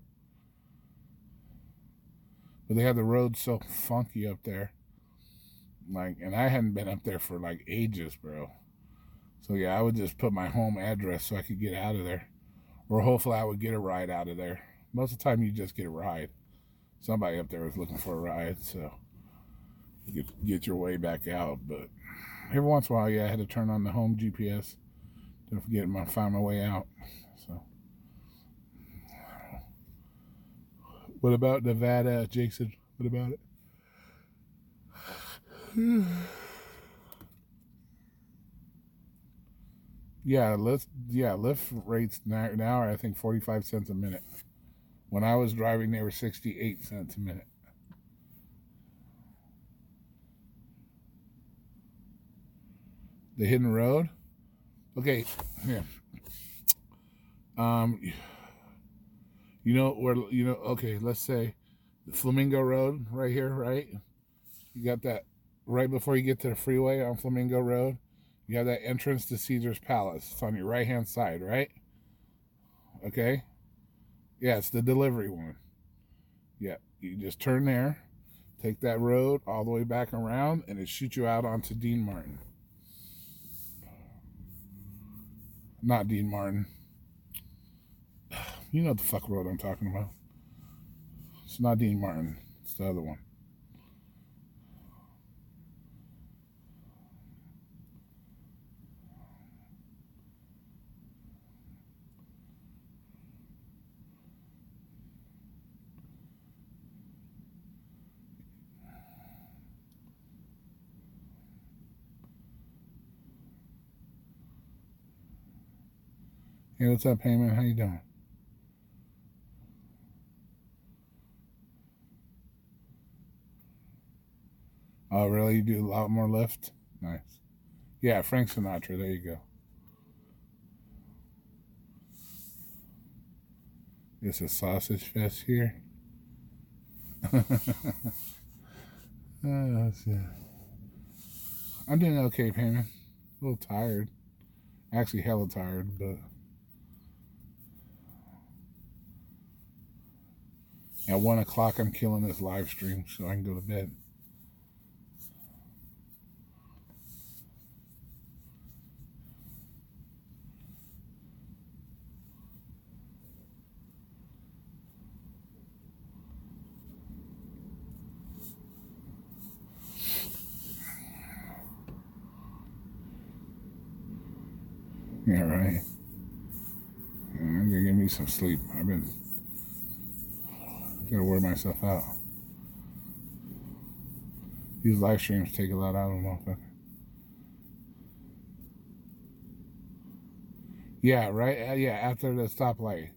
But they have the roads so funky up there. Like, and I hadn't been up there for like ages, bro. So yeah, I would just put my home address so I could get out of there. Or hopefully I would get a ride out of there. Most of the time you just get a ride. Somebody up there was looking for a ride, so you could get your way back out. But every once in a while, yeah, I had to turn on the home GPS. Don't forget to find my way out. So, what about Nevada, Jason? What about it? Lyft rates now are, I think, 45 cents a minute. When I was driving, they were 68 cents a minute. The hidden road. Okay, yeah. Um, you know where, you know? Okay, let's say the Flamingo Road right here, right? You got that right before you get to the freeway on Flamingo Road. You have that entrance to Caesar's Palace. It's on your right hand side, right? Okay. Yeah, it's the delivery one. Yeah, you just turn there, take that road all the way back around, and it shoots you out onto Dean Martin. Not Dean Martin. You know what the fuck road I'm talking about. It's not Dean Martin. It's the other one. Hey, what's up, Heyman? How you doing? Oh, really? You do a lot more Lyft? Nice. Yeah, Frank Sinatra. There you go. It's a sausage fest here. Yeah. I'm doing okay, Payman. A little tired. Actually, hella tired, but at 1 o'clock, I'm killing this live stream so I can go to bed. Yeah, right. I'm gonna give me some sleep. Gotta wear myself out. These live streams take a lot out of a motherfucker. Yeah, right. Yeah, after the stoplight.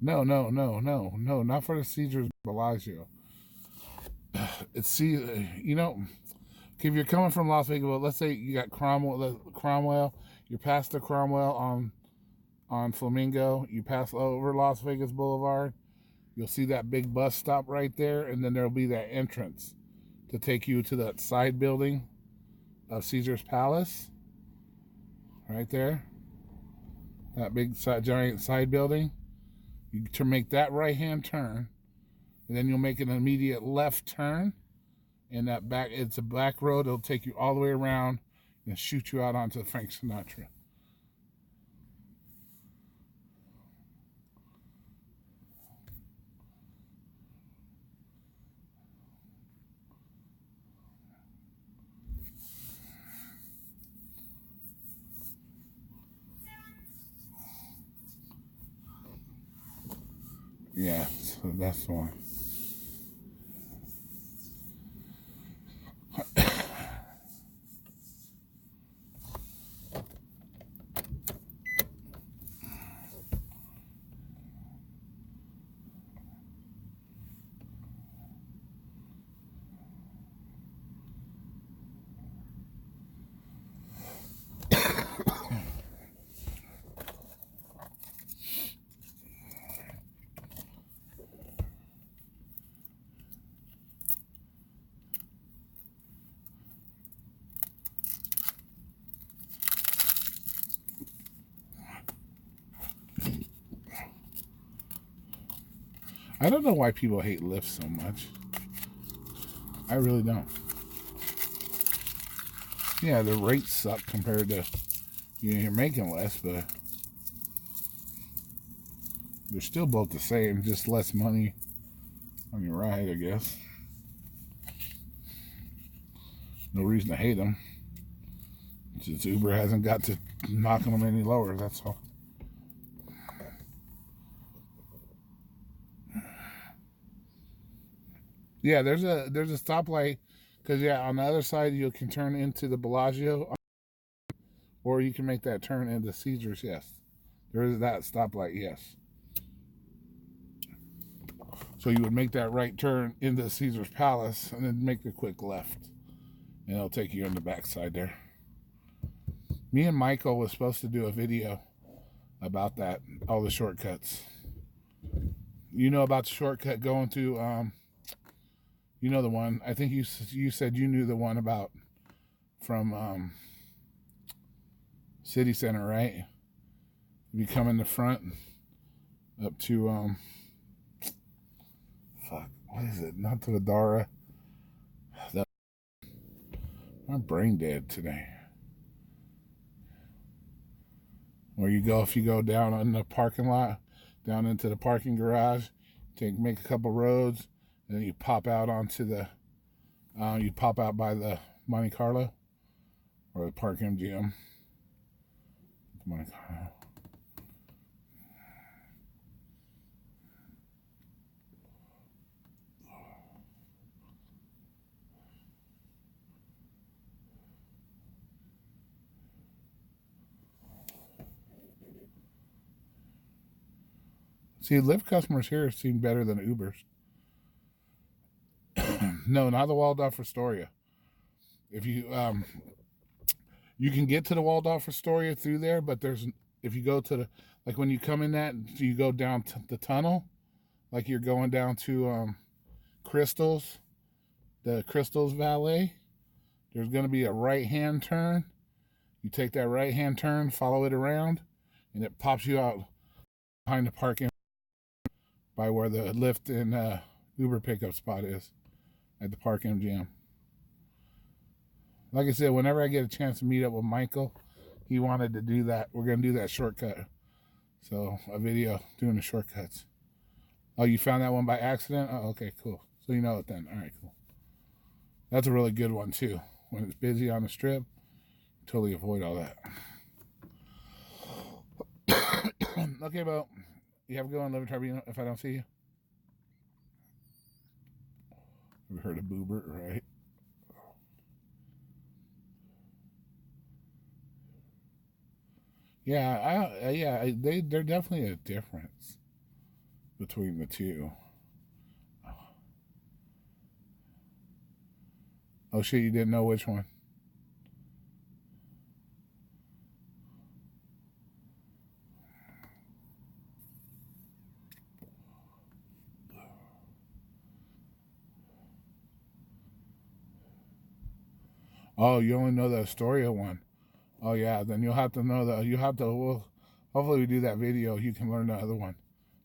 No, not for the Caesars Bellagio. It's you know, if you're coming from Las Vegas, well, let's say you got Cromwell, you're past the Cromwell on Flamingo, you pass over Las Vegas Boulevard, you'll see that big bus stop right there, and then there'll be that entrance to take you to that side building of Caesar's Palace, right there. That big giant side building. You to make that right-hand turn, and then you'll make an immediate left turn. And it's a back road. It'll take you all the way around and shoot you out onto Frank Sinatra. Yeah, so that's the one. I don't know why people hate Lyft so much. I really don't. Yeah, the rates suck compared to you're making less, but they're still both the same, just less money on your ride, I guess. No reason to hate them. Since Uber hasn't got to knocking them any lower, that's all. Yeah, there's a stoplight because on the other side you can turn into the Bellagio, or you can make that turn into Caesars. Yes, there is that stoplight. Yes, so you would make that right turn into Caesars Palace and then make a quick left, and it'll take you on the backside there. Me and Michael was supposed to do a video about that, all the shortcuts. You know about the shortcut going to you know the one. I think you said you knew the one about from City Center, right? You come in the front up to fuck, what is it? Not to Adara. I'm brain dead today. Where if you go down in the parking lot, down into the parking garage, make a couple roads, and then you pop out onto the you pop out by the Monte Carlo or the Park MGM. Monte Carlo. See, Lyft customers here seem better than Ubers. No, not the Waldorf Astoria. If you you can get to the Waldorf Astoria through there, but if you go to the, like when you come in that, you go down the tunnel, like you're going down to Crystals, the Crystals Valet. There's going to be a right-hand turn. You take that right-hand turn, follow it around, and it pops you out behind the parking by where the Lyft and Uber pickup spot is at the Park MGM. Like I said, whenever I get a chance to meet up with Michael, he wanted to do that. We're going to do that shortcut. So a video doing the shortcuts. Oh, you found that one by accident? Oh, okay, cool. So you know it then. All right, cool. That's a really good one too. When it's busy on the strip, totally avoid all that. Okay, well, you have a good one. Live in Tribune if I don't see you. We heard a boober, right? Yeah, they're definitely a difference between the two. Oh shit, you didn't know which one? Oh, you only know the Astoria one. Oh yeah, then you'll have to know that. You have to. Well, hopefully we do that video. You can learn the other one.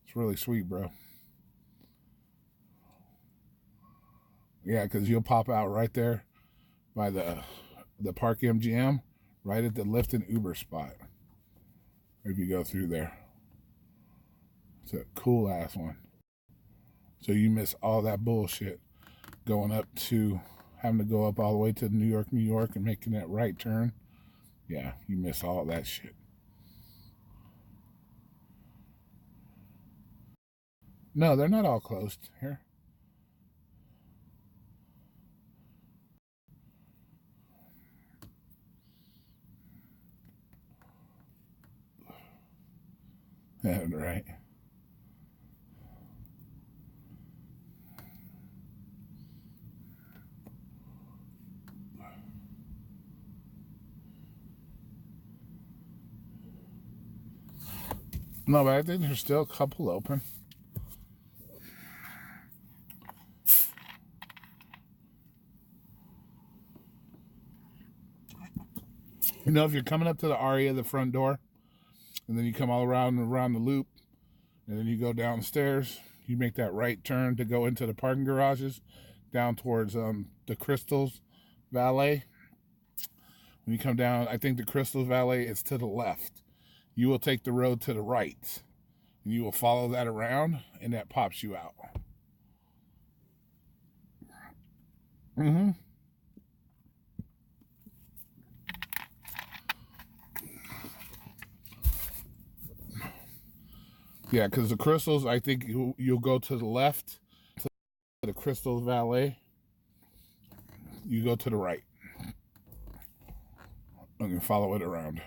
It's really sweet, bro. Yeah, because you'll pop out right there by the Park MGM, right at the Lyft and Uber spot. If you go through there, it's a cool ass one. So you miss all that bullshit going up to having to go up all the way to New York, and making that right turn. Yeah, you miss all that shit. No, they're not all closed here. Right. No, but I think there's still a couple open. You know, if you're coming up to the Aria, the front door, and then you come all around the loop, and then you go downstairs, you make that right turn to go into the parking garages down towards the Crystals Valet. When you come down, I think the Crystals Valet is to the left. You will take the road to the right, and you will follow that around, and that pops you out. Mm-hmm. Yeah, because the Crystals, I think you'll go to the left, to the Crystals Valet. You go to the right, and you follow it around.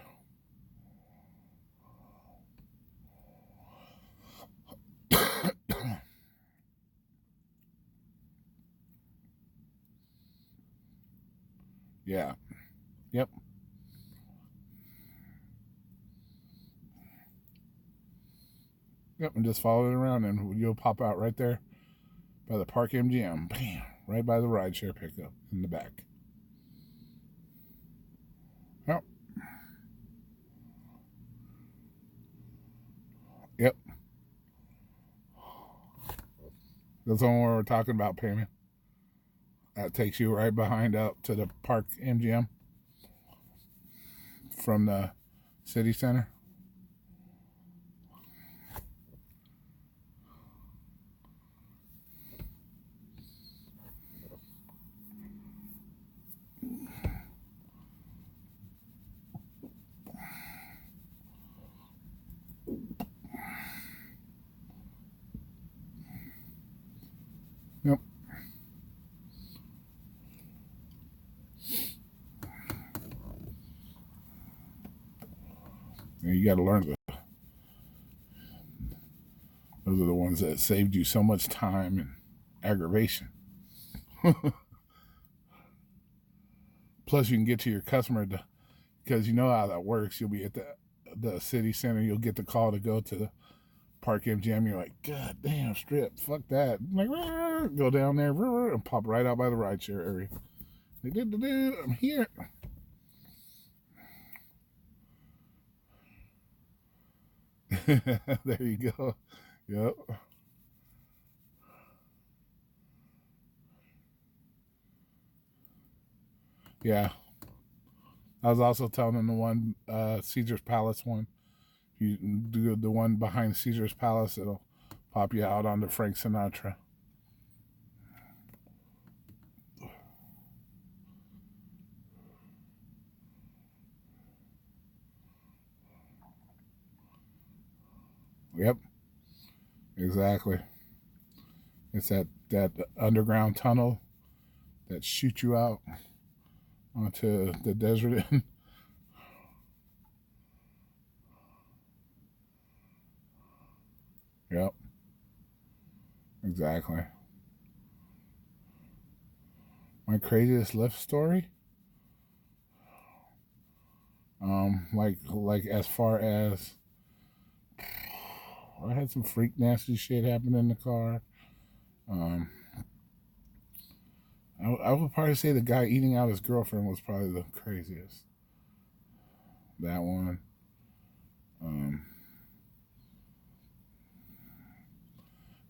Yeah. Yep. Yep, and just follow it around, and you'll pop out right there by the Park MGM. Bam! Right by the rideshare pickup in the back. Yep. Yep. That's the one where we're talking about payment. That takes you right behind up to the Park MGM from the city center. Yep. And you got to learn those are the ones that saved you so much time and aggravation. Plus, you can get to your customer because you know how that works. You'll be at the city center. You'll get the call to go to the Park MGM. You're like, God damn, strip, fuck that. I'm like, go down there and pop right out by the rideshare area. I'm here. There you go. Yep. Yeah. I was also telling them the one Caesar's Palace one. You do the one behind Caesar's Palace, it'll pop you out onto Frank Sinatra. Yep, exactly. It's that underground tunnel that shoots you out onto the desert. Yep, exactly. My craziest Lyft story, like as far as I had some freak nasty shit happen in the car. I would probably say the guy eating out his girlfriend was probably the craziest. That one.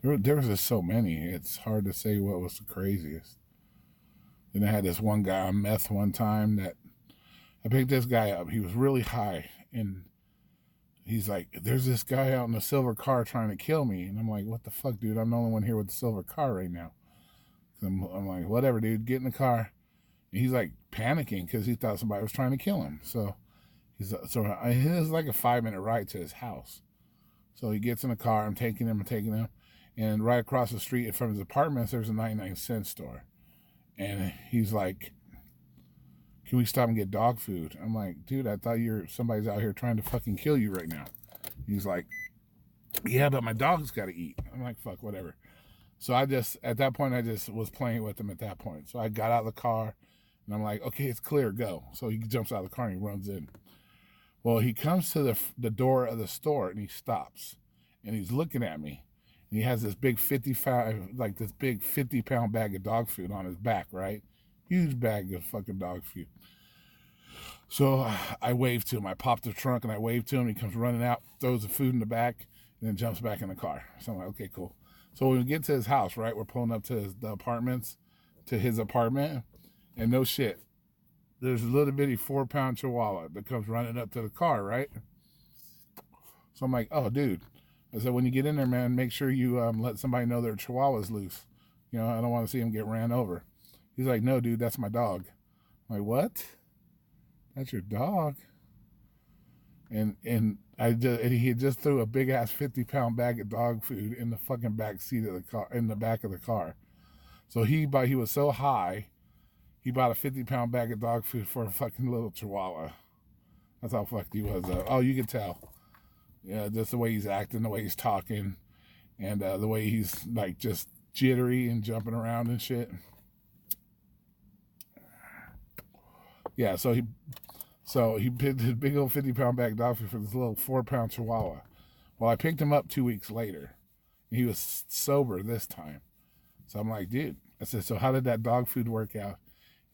There was just so many. It's hard to say what was the craziest. Then I had this one guy on meth one time that I picked this guy up. He was really high, and he's like, "There's this guy out in a silver car trying to kill me," and I'm like, "What the fuck, dude? I'm the only one here with the silver car right now." I'm like, "Whatever, dude. Get in the car." And he's like panicking because he thought somebody was trying to kill him. So it was like a 5-minute ride to his house. So he gets in the car. I'm taking him. And right across the street from his apartments, there's a 99-cent store. And he's like, "Can we stop and get dog food?" I'm like, "Dude, I thought somebody's out here trying to fucking kill you right now." He's like, "Yeah, but my dog's got to eat." I'm like, "Fuck, whatever." So at that point, I just was playing with him at that point. So I got out of the car and I'm like, "Okay, it's clear, go." So he jumps out of the car and he runs in. Well, he comes to the door of the store and he stops and he's looking at me. And he has this big 50-pound bag of dog food on his back, right? Huge bag of fucking dog food. So I waved to him. I popped the trunk and I waved to him. He comes running out, throws the food in the back, and then jumps back in the car. So I'm like, okay, cool. So when we get to his house, right, we're pulling up to his apartment, and no shit, there's a little bitty 4-pound chihuahua that comes running up to the car, right? So I'm like, "Oh, dude." I said, "When you get in there, man, make sure you let somebody know their chihuahua's loose. You know, I don't want to see him get ran over." He's like, "No, dude, that's my dog." I'm like, "What? That's your dog?" And he just threw a big ass 50-pound bag of dog food in the fucking back seat of the car, in the back of the car. So he was so high, he bought a 50-pound bag of dog food for a fucking little chihuahua. That's how fucked he was. Oh, you can tell. Yeah, just the way he's acting, the way he's talking, and the way he's like just jittery and jumping around and shit. Yeah, so he picked his big old 50-pound bag of dog food for this little 4-pound chihuahua. Well, I picked him up 2 weeks later. He was sober this time. So I'm like, "Dude," I said, "So how did that dog food work out?"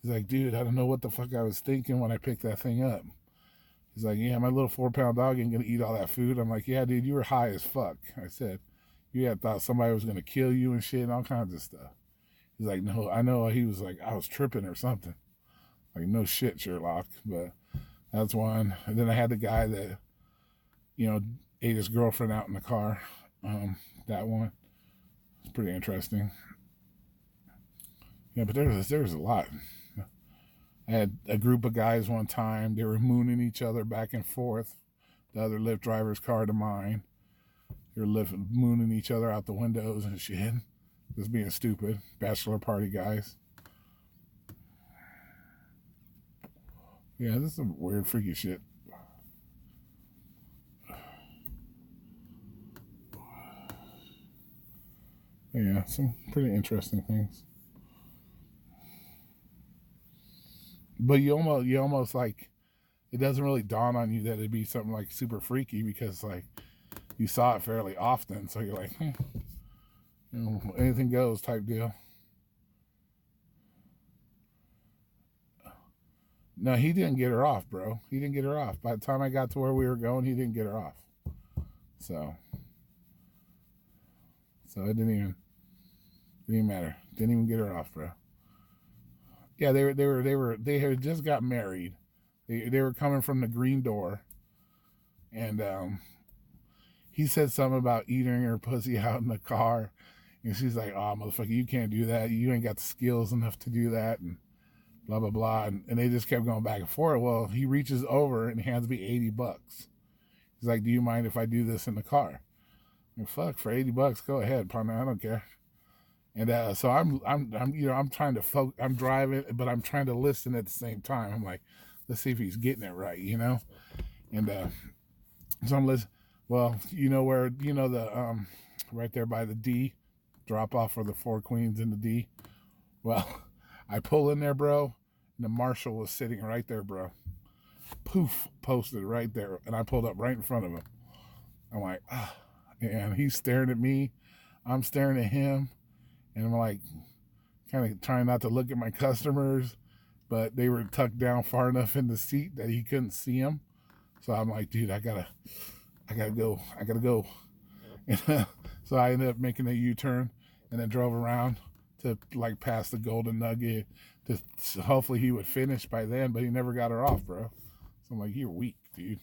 He's like, "Dude, I don't know what the fuck I was thinking when I picked that thing up." He's like, "Yeah, my little 4-pound dog ain't gonna eat all that food." I'm like, "Yeah, dude, you were high as fuck." I said, "You had thought somebody was gonna kill you and shit and all kinds of stuff." He's like, "No, I know." He was like, "I was tripping or something." Like, no shit, Sherlock. But that's one. And then I had the guy that, ate his girlfriend out in the car. That one. It's pretty interesting. Yeah, but there's a lot. I had a group of guys one time. They were mooning each other back and forth. The other Lyft driver's car to mine. They were mooning each other out the windows and shit. Just being stupid. Bachelor party guys. Yeah, this is some weird, freaky shit. Yeah, some pretty interesting things. but you almost like, it doesn't really dawn on you that it'd be something like super freaky because like you saw it fairly often, so you're like, anything goes type deal. No, he didn't get her off, bro. He didn't get her off. By the time I got to where we were going, he didn't get her off. So it didn't even matter. Didn't even get her off, bro. Yeah, they had just got married. They were coming from the green door, and he said something about eating her pussy out in the car, and she's like, "Oh, motherfucker, you can't do that. You ain't got the skills enough to do that," and blah blah blah. And they just kept going back and forth. Well, he reaches over and hands me $80. He's like, "Do you mind if I do this in the car?" And fuck, for $80, go ahead, partner. I don't care. And so I'm trying to I'm driving, but I'm trying to listen at the same time. I'm like, let's see if he's getting it right, And so I'm listening. Well, where the right there by the D drop off for the Four Queens in the D. Well, I pull in there, bro, and the marshal was sitting right there, bro. Poof, posted right there, and I pulled up right in front of him. I'm like, and he's staring at me. I'm staring at him. And I'm like, kind of trying not to look at my customers, but they were tucked down far enough in the seat that he couldn't see them. So I'm like, dude, I gotta go. And so I ended up making a U-turn and then drove around to like past the Golden Nugget. Hopefully he would finish by then, but he never got her off, bro. So I'm like, you're weak, dude.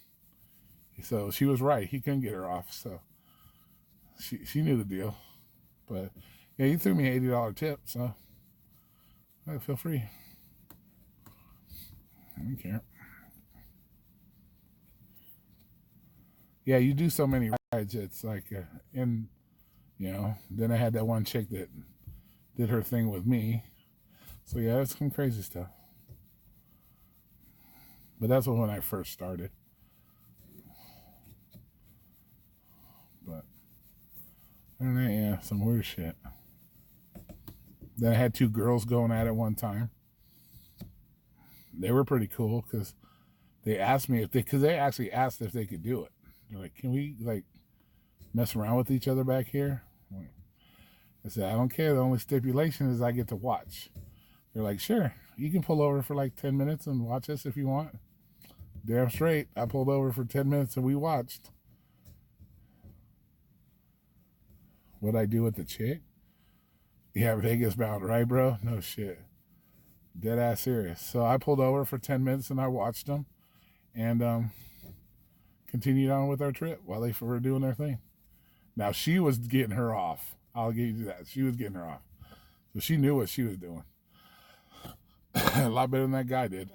So she was right. He couldn't get her off. So she knew the deal, but. Yeah, he threw me an $80 tip, so feel free. I don't care. Yeah, you do so many rides, it's like, then I had that one chick that did her thing with me. So yeah, that's some crazy stuff. But that's when I first started. But, yeah, some weird shit. Then I had two girls going at it one time. They were pretty cool because they asked me because they actually asked if they could do it. They're like, can we like mess around with each other back here? I said, I don't care. The only stipulation is I get to watch. They're like, sure, you can pull over for like 10 minutes and watch us if you want. Damn straight. I pulled over for 10 minutes and we watched. What'd I do with the chick? Yeah, Vegas bound, right, bro? No shit. Dead ass serious. So I pulled over for 10 minutes and I watched them and continued on with our trip while they were doing their thing. Now, she was getting her off. I'll give you that. She was getting her off. So she knew what she was doing. A lot better than that guy did.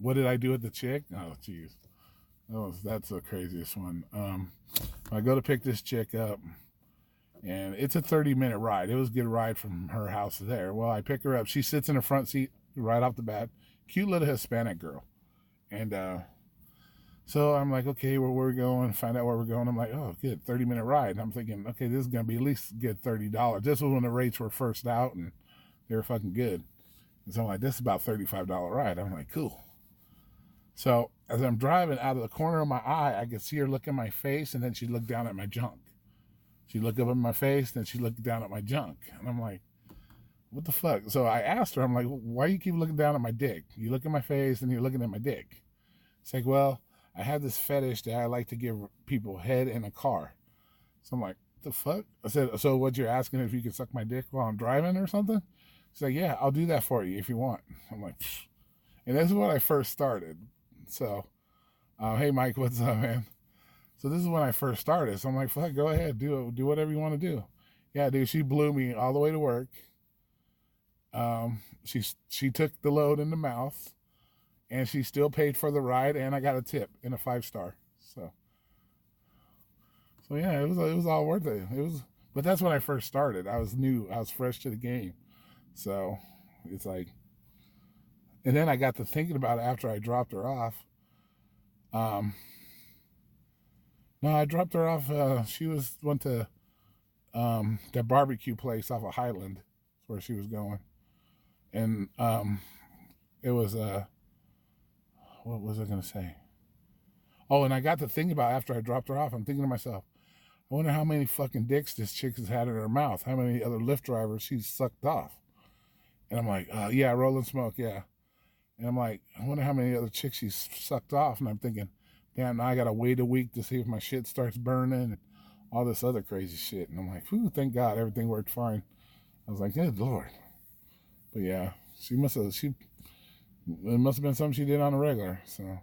What did I do with the chick? Oh, jeez. That's the craziest one. I go to pick this chick up. And it's a 30-minute ride. It was a good ride from her house there. Well, I pick her up. She sits in the front seat right off the bat. Cute little Hispanic girl. And so I'm like, okay, where we're going, find out where we're going. I'm like, oh, good, 30-minute ride. And I'm thinking, okay, this is going to be at least good $30. This was when the rates were first out, and they were fucking good. And so I'm like, this is about $35 ride. I'm like, cool. So as I'm driving, out of the corner of my eye, I could see her look in my face, and then she'd look down at my junk. She'd look up at my face, then she'd look down at my junk. And I'm like, what the fuck? So I asked her, I'm like, why do you keep looking down at my dick? You look at my face, and you're looking at my dick. It's like, well, I have this fetish that I like to give people head in a car. So I'm like, what the fuck? I said, so what, you're asking if you can suck my dick while I'm driving or something? She's like, yeah, I'll do that for you if you want. I'm like, pfft. And this is when I first started. So, hey, Mike, what's up, man? So this is when I first started. So I'm like, fuck, go ahead, do whatever you want to do. Yeah, dude, she blew me all the way to work. She took the load in the mouth, and she still paid for the ride, and I got a tip in a 5-star. So yeah, it was all worth it. But that's when I first started. I was new. I was fresh to the game. So it's like, and then I got to thinking about it after I dropped her off. No, I dropped her off. She went to that barbecue place off of Highland. That's where she was going. And it was what was I gonna say? Oh, and I got to think about after I dropped her off. I'm thinking to myself, I wonder how many fucking dicks this chick has had in her mouth. How many other Lyft drivers she's sucked off. And I'm like, yeah, rolling smoke, yeah. And I'm like, I wonder how many other chicks she's sucked off. And I'm thinking, damn, now I gotta wait a week to see if my shit starts burning and all this other crazy shit. And I'm like, whew, thank God everything worked fine. I was like, good Lord. But yeah, it must have been something she did on a regular. So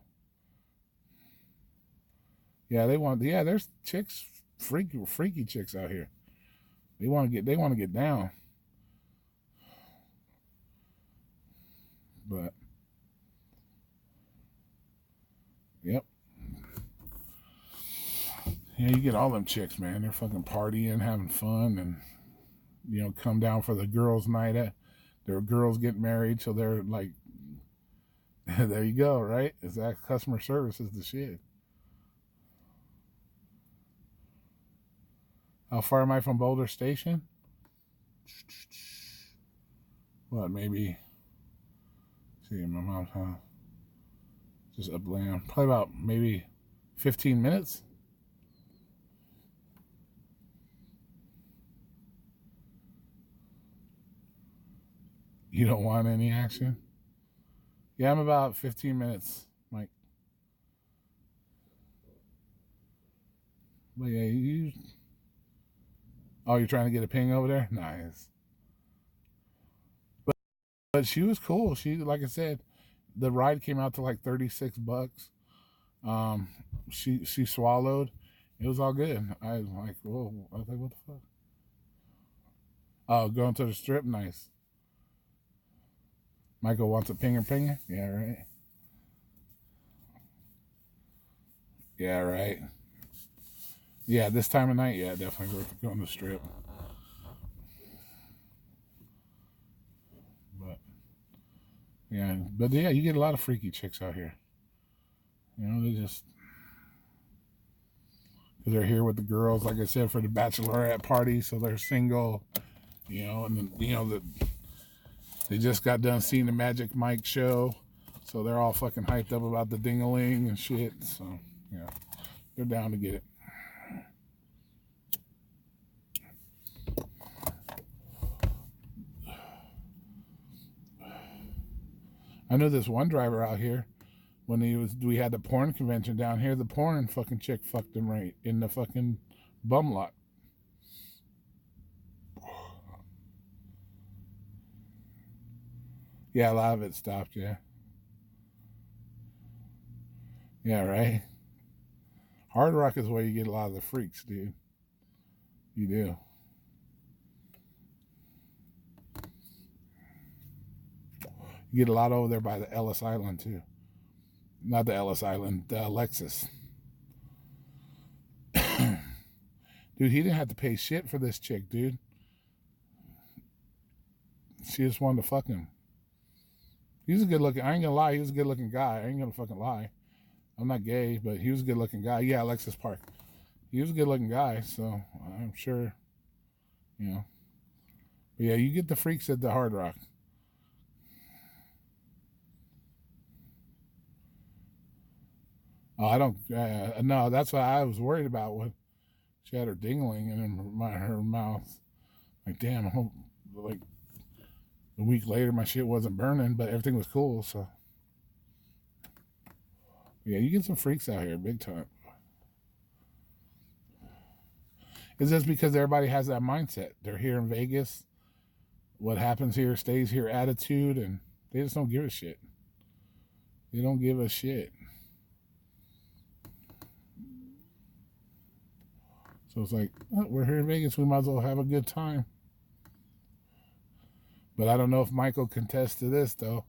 yeah, there's chicks, freaky chicks out here. They want to get down. But yep. Yeah, you get all them chicks, man. They're fucking partying, having fun, and come down for the girls' night. Their girls get married, so they're like, there you go, right? Is that customer service is the shit. How far am I from Boulder Station? What, maybe? See, my mom's house. Just upland. Probably about maybe 15 minutes. You don't want any action? Yeah, I'm about 15 minutes, Mike. But yeah, you're trying to get a ping over there? Nice. But she was cool. She, like I said, the ride came out to like $36. She swallowed. It was all good. I was like, whoa. I was like, what the fuck? Oh, going to the strip? Nice. Michael wants a pinger? Yeah, right. Yeah, right. Yeah, this time of night, yeah, definitely worth going to the strip. But yeah, you get a lot of freaky chicks out here. They just, because they're here with the girls, like I said, for the bachelorette party, so they're single, and then, they just got done seeing the Magic Mike show, so they're all fucking hyped up about the ding-a-ling and shit. So yeah, they're down to get it. I know this one driver out here, when we had the porn convention down here, the porn fucking chick fucked him right in the fucking bum lot. Yeah, a lot of it stopped, yeah. Yeah, right? Hard Rock is where you get a lot of the freaks, dude. You do. You get a lot over there by the Ellis Island, too. Not the Ellis Island, the Lexus. Dude, he didn't have to pay shit for this chick, dude. She just wanted to fuck him. He was a good looking, I ain't gonna lie, he was a good looking guy. I ain't gonna fucking lie. I'm not gay, but he was a good looking guy. Yeah, Lexus Park. He was a good looking guy, so I'm sure, But yeah, you get the freaks at the Hard Rock. Oh, I don't. No, that's what I was worried about when she had her dingling in her mouth. Like, damn, I hope, like, a week later my shit wasn't burning, but everything was cool. So, yeah, you get some freaks out here, big time. It's just because everybody has that mindset. They're here in Vegas. What happens here stays here attitude, and they just don't give a shit. They don't give a shit. So it's like, we're here in Vegas. We might as well have a good time. But I don't know if Michael contests to this, though.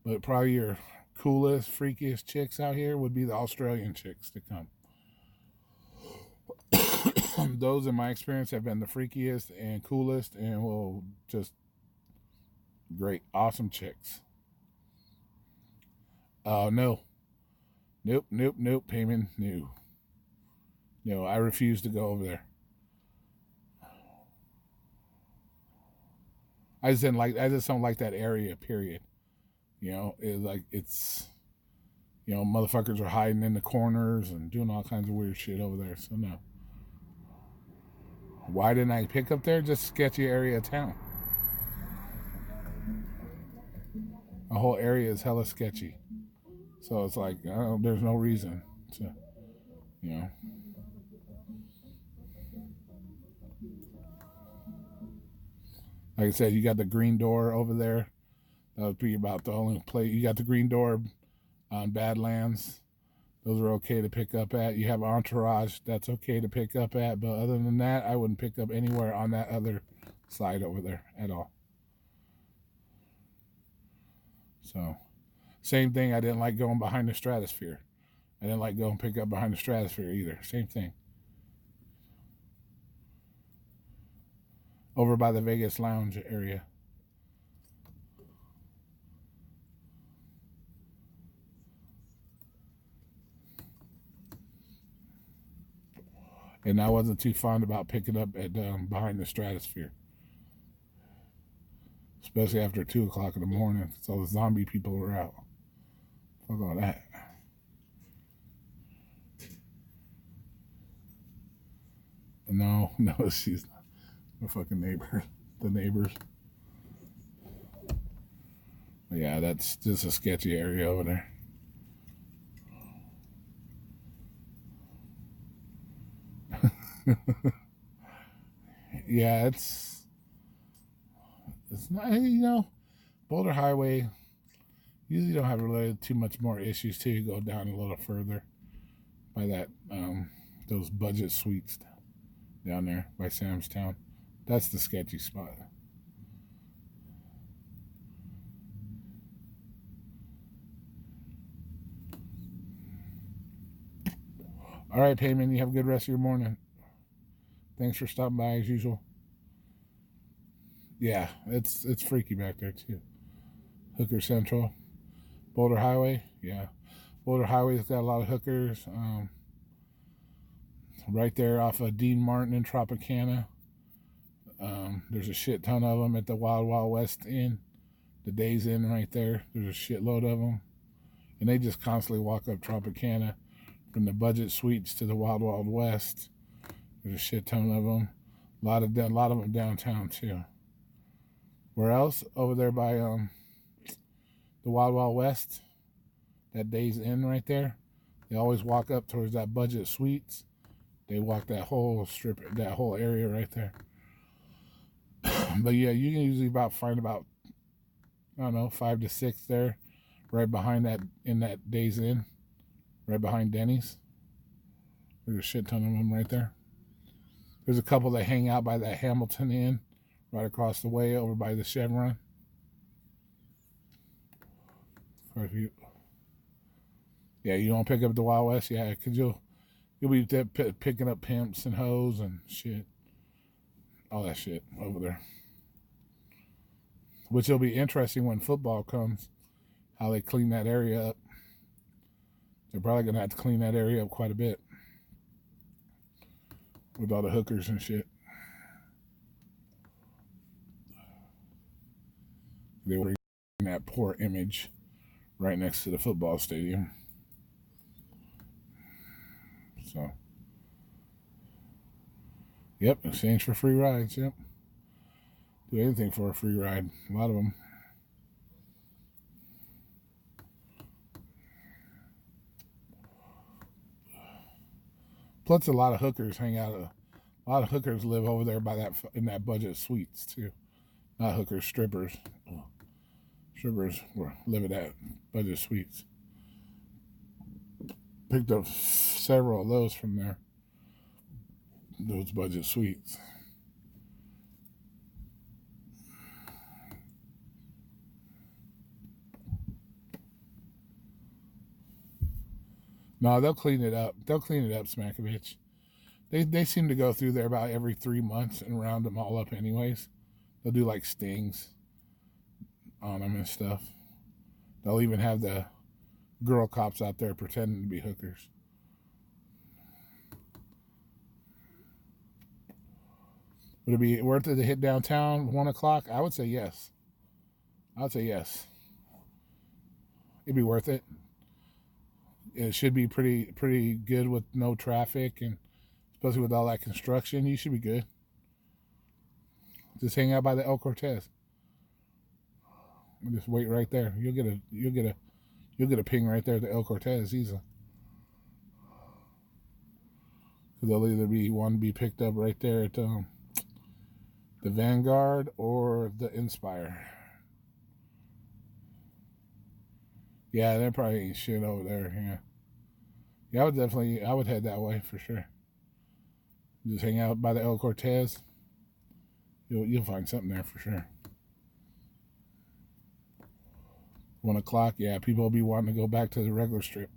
But probably your coolest, freakiest chicks out here would be the Australian chicks to come. Those, in my experience, have been the freakiest and coolest and will just great, awesome chicks. No. Nope. Payment, no. No, I refuse to go over there. I just don't like that area, period. You know, it's you know, motherfuckers are hiding in the corners and doing all kinds of weird shit over there. So no. Why didn't I pick up there? Just sketchy area of town. The whole area is hella sketchy. So it's like, there's no reason to, you know. Like I said, you got the green door over there. That would be about the only place. You got the green door on Badlands. Those are okay to pick up at. You have Entourage. That's okay to pick up at. But other than that, I wouldn't pick up anywhere on that other side over there at all. So, same thing. I didn't like going behind the Stratosphere. I didn't like going pick up behind the Stratosphere either. Same thing. Over by the Vegas Lounge area. And I wasn't too fond about picking up at behind the Stratosphere, especially after 2 o'clock in the morning, because all the zombie people were out. Fuck all that. No, she's not. The fucking neighbor, the neighbors. But yeah, that's just a sketchy area over there. Yeah, it's not, you know, Boulder Highway usually don't have really too much more issues till you go down a little further by that those budget suites down there by Sam's Town. That's the sketchy spot. All right, Payman, you have a good rest of your morning. Thanks for stopping by as usual. Yeah, it's freaky back there too. Hooker Central, Boulder Highway. Yeah, Boulder Highway's got a lot of hookers. Right there off of Dean Martin and Tropicana. There's a shit ton of them at the Wild Wild West Inn. The Days Inn right there. There's a shitload of them. And they just constantly walk up Tropicana from the budget suites to the Wild Wild West. There's a shit ton of them. A lot of them downtown too. Where else? Over there by the Wild Wild West. That Days Inn right there. They always walk up towards that budget suites. They walk that whole strip, that whole area right there. But yeah, you can usually find about, I don't know, 5 to 6 there, right behind that, in that Days Inn, right behind Denny's. There's a shit ton of them right there. There's a couple that hang out by that Hamilton Inn, right across the way over by the Chevron. Quite a few. Yeah, you don't pick up the Wild West? Yeah, because you'll be picking up pimps and hoes and shit. All that shit over there. Which will be interesting when football comes, how they clean that area up. They're probably going to have to clean that area up quite a bit with all the hookers and shit. They were in that poor image right next to the football stadium. So, yep, exchange for free rides, yep. Do anything for a free ride, a lot of them. Plus, a lot of hookers hang out. A lot of hookers live over there by that, in that budget suites too. Not hookers, strippers. Strippers were living at budget suites. Picked up several of those from there. Those budget suites. No, they'll clean it up. They'll clean it up, Smackovich. They seem to go through there about every 3 months and round them all up anyways. They'll do like stings on them and stuff. They'll even have the girl cops out there pretending to be hookers. Would it be worth it to hit downtown 1 o'clock? I would say yes. I would say yes. It'd be worth it. It should be pretty good with no traffic, and especially with all that construction, you should be good. Just hang out by the El Cortez. And just wait right there. You'll get a ping right there at the El Cortez easily. Because they'll either be picked up right there at the Vanguard or the Inspire. Yeah, there probably ain't shit over there. Yeah, I would head that way for sure. Just hang out by the El Cortez. You'll find something there for sure. 1 o'clock, yeah, people will be wanting to go back to the regular strip.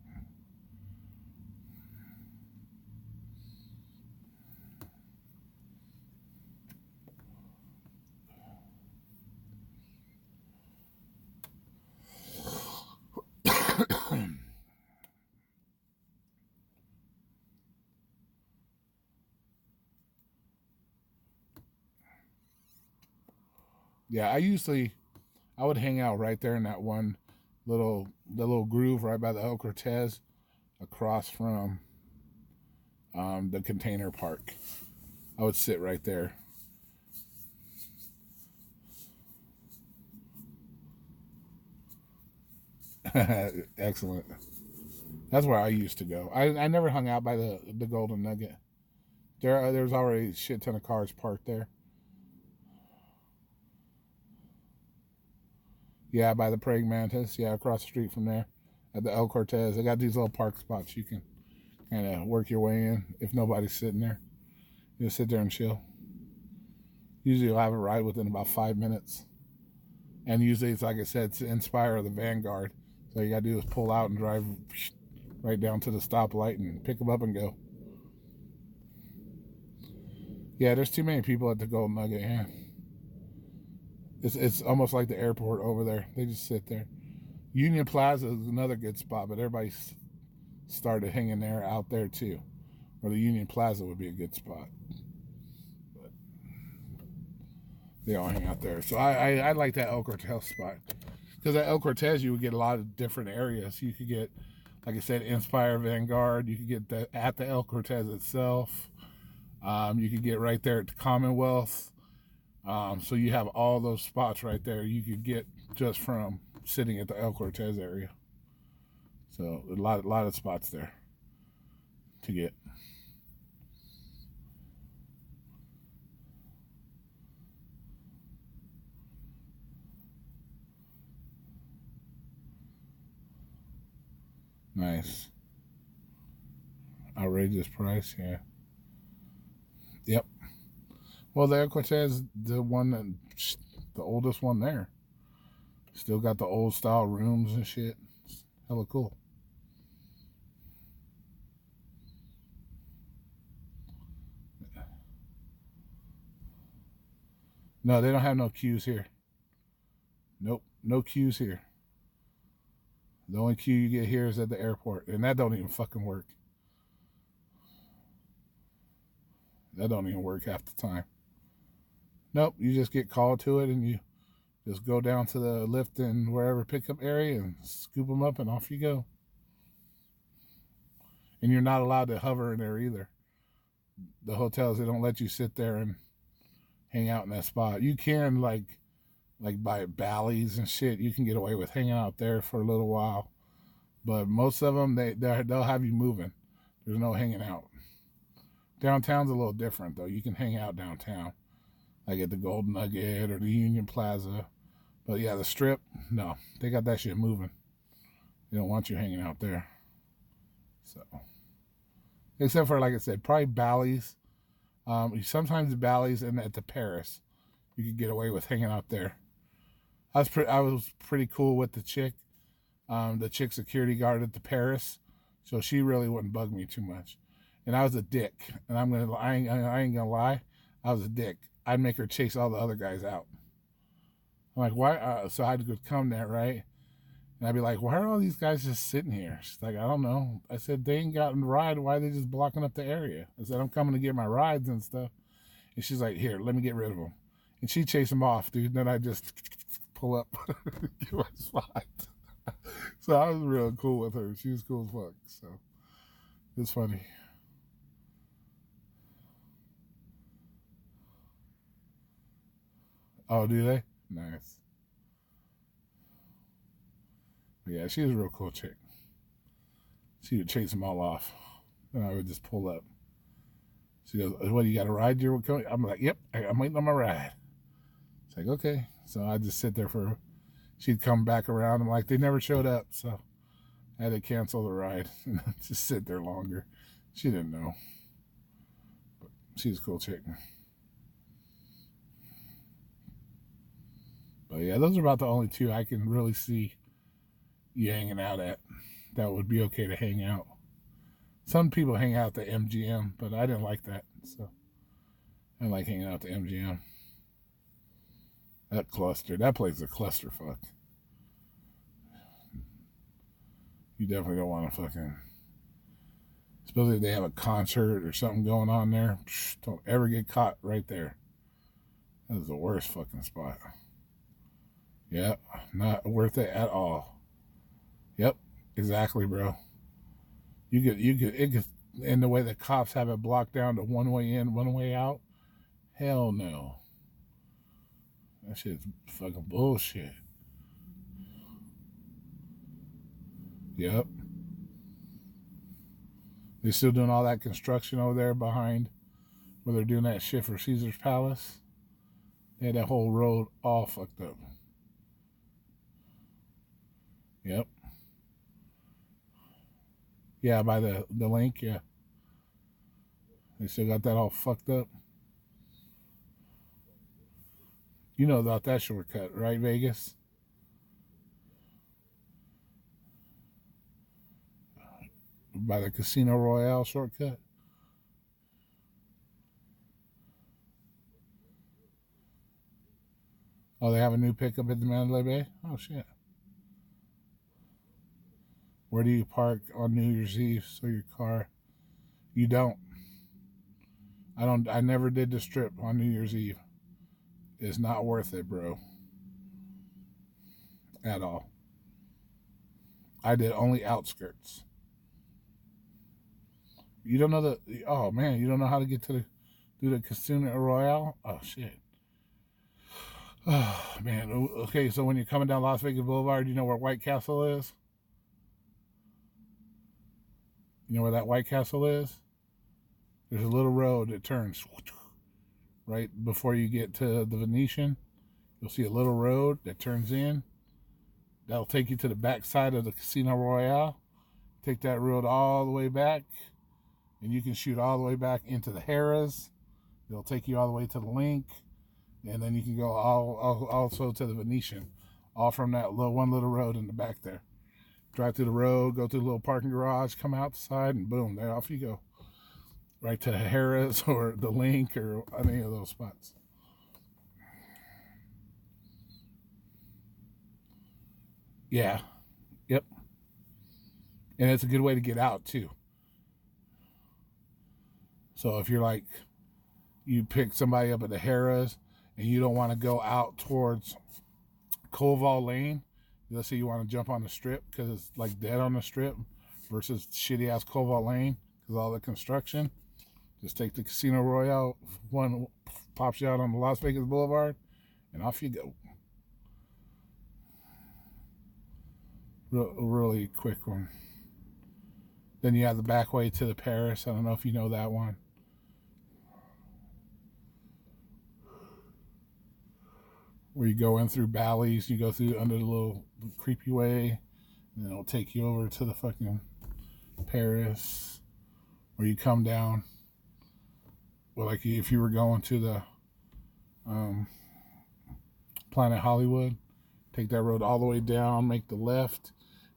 Yeah, I would hang out right there in that one the little groove right by the El Cortez, across from the container park. I would sit right there. Excellent. That's where I used to go. I never hung out by the Golden Nugget. There's already a shit ton of cars parked there. Yeah, by the Praying Mantis. Yeah, across the street from there at the El Cortez. They got these little park spots you can kind of work your way in if nobody's sitting there. You just sit there and chill. Usually you'll have a ride within about 5 minutes. And usually it's, like I said, it's the Inspire or the Vanguard. So all you got to do is pull out and drive right down to the stoplight and pick them up and go. Yeah, there's too many people at the Golden Nugget, yeah. It's almost like the airport over there. They just sit there. Union Plaza is another good spot, but everybody started hanging there out there too. Or the Union Plaza would be a good spot. But they all hang out there. So I like that El Cortez spot. Because at El Cortez, you would get a lot of different areas. You could get, like I said, Inspire, Vanguard. You could get at the El Cortez itself. You could get right there at the Commonwealth. So you have all those spots right there you could get just from sitting at the El Cortez area. So a lot of spots there to get. Nice. Outrageous price, yeah. Yep. Well, the El Cortez, the oldest one there. Still got the old style rooms and shit. It's hella cool. No, they don't have no queues here. Nope, no queues here. The only queue you get here is at the airport, and that don't even fucking work. That don't even work half the time. Nope, you just get called to it, and you just go down to the lyft and wherever pickup area and scoop them up, and off you go. And you're not allowed to hover in there either. The hotels, they don't let you sit there and hang out in that spot. You can like by Bally's and shit. You can get away with hanging out there for a little while, but most of them they'll have you moving. There's no hanging out. Downtown's a little different though. You can hang out downtown, like at the Golden Nugget or the Union Plaza. But yeah, the Strip, no, they got that shit moving. They don't want you hanging out there. So, except for, like I said, probably Bally's. Sometimes Bally's and at the Paris, you could get away with hanging out there. I was pretty cool with the chick security guard at the Paris, so she really wouldn't bug me too much. And I was a dick, and I ain't gonna lie, I was a dick. I'd make her chase all the other guys out. I'm like, why? So I'd come there, right? And I'd be like, why are all these guys just sitting here? She's like, I don't know. I said, they ain't gotten a ride. Why are they just blocking up the area? I said, I'm coming to get my rides and stuff. And she's like, here, let me get rid of them. And she chased them off, dude. Then I just pull up, get my spot. So I was real cool with her. She was cool as fuck. So it's funny. Oh, do they? Nice. But yeah, she was a real cool chick. She would chase them all off. And I would just pull up. She goes, "What, you got a ride you're coming?" I'm like, "Yep, I'm waiting on my ride." It's like, okay. So I just sit there for, she'd come back around. I'm like, they never showed up. So I had to cancel the ride and just sit there longer. She didn't know. But she's a cool chick. But yeah, those are about the only two I can really see you hanging out at. That would be okay to hang out. Some people hang out at the MGM, but I didn't like that. So I like hanging out at the MGM. That place is a clusterfuck. You definitely don't want to fucking, especially if they have a concert or something going on there. Don't ever get caught right there. That is the worst fucking spot. Yep, not worth it at all. Yep, exactly, bro. It could, in the way the cops have it blocked down to one way in, one way out. Hell no. That shit's fucking bullshit. Yep. They're still doing all that construction over there behind where they're doing that shit for Caesar's Palace. They had that whole road all fucked up. Yep. Yeah, by the link, yeah. They still got that all fucked up. You know about that shortcut, right, Vegas? By the Casino Royale shortcut. Oh, they have a new pickup at the Mandalay Bay? Oh, shit. Where do you park on New Year's Eve so your car? You don't. I never did the strip on New Year's Eve. It's not worth it, bro. At all. I did only outskirts. You don't know oh man, you don't know how to get to do the Casino Royale? Oh shit. Oh man. Okay, so when you're coming down Las Vegas Boulevard, you know where White Castle is? You know where that White Castle is? There's a little road that turns right before you get to the Venetian. You'll see a little road that turns in. That'll take you to the back side of the Casino Royale. Take that road all the way back, and you can shoot all the way back into the Harrah's. It'll take you all the way to the Link, and then you can go also to the Venetian, all from that one little road in the back there. Drive through the road, go through the little parking garage, come outside, and boom, there off you go. Right to the Harrah's or the Link or any of those spots. Yeah. Yep. And it's a good way to get out too. So if you're like, you pick somebody up at the Harrah's and you don't want to go out towards Koval Lane, let's say you want to jump on the strip because it's like dead on the strip versus shitty ass Koval Lane because all the construction, just take the Casino Royale, one pops you out on the Las Vegas Boulevard, and off you go. Really quick one. Then you have the back way to the Paris. I don't know if you know that one. Where you go in through Bally's, you go through under the little creepy way, and it'll take you over to the fucking Paris. Or you come down. Well, like if you were going to the Planet Hollywood, take that road all the way down, make the left,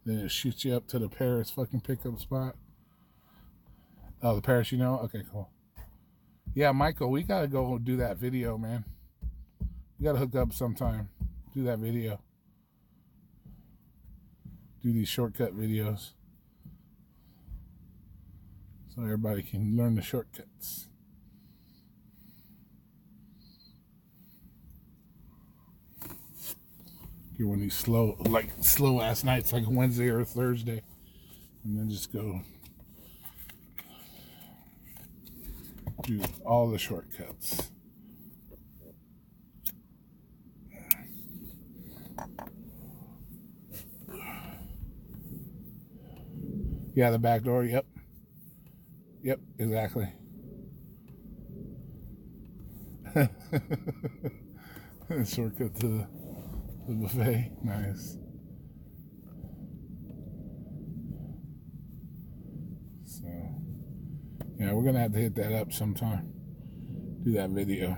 then it shoots you up to the Paris fucking pickup spot. Oh, the Paris, you know? Okay, cool. Yeah, Michael, we gotta go do that video, man. We gotta hook up sometime. Do that video. Do these shortcut videos. So everybody can learn the shortcuts. Get one of these slow ass nights, like Wednesday or Thursday, and then just go do all the shortcuts. Yeah, the back door. Yep, exactly. Shortcut to the buffet. Nice. So, yeah, we're gonna have to hit that up sometime. Do that video.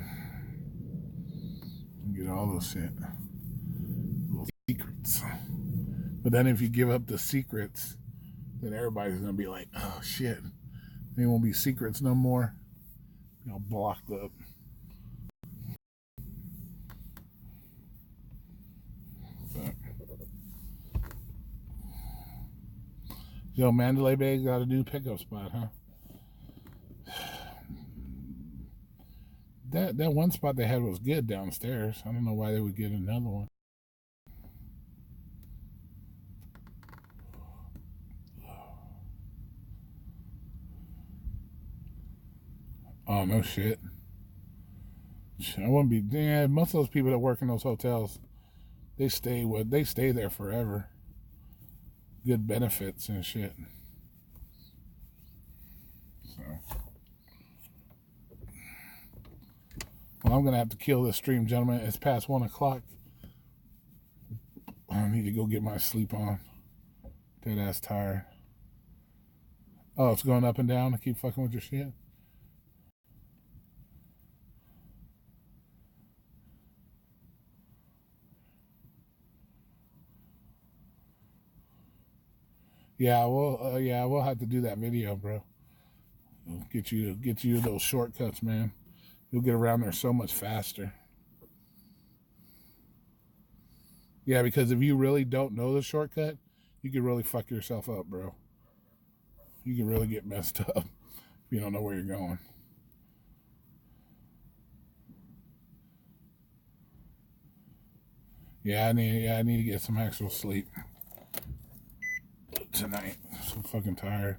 And get all those shit. Little secrets. But then if you give up the secrets, then everybody's gonna be like, oh shit. They won't be secrets no more. You know, blocked up. But, yo, Mandalay Bay got a new pickup spot, huh? That one spot they had was good downstairs. I don't know why they would get another one. Oh, no shit. I wouldn't be. Yeah, most of those people that work in those hotels, they stay there forever. Good benefits and shit. So, well, I'm gonna have to kill this stream, gentlemen. It's past 1 o'clock. I need to go get my sleep on. Dead ass tired. Oh, it's going up and down. I keep fucking with your shit. Yeah, we'll have to do that video, bro. Get you those shortcuts, man. You'll get around there so much faster. Yeah, because if you really don't know the shortcut, you can really fuck yourself up, bro. You can really get messed up if you don't know where you're going. Yeah, I need to get some actual sleep tonight. I'm so fucking tired.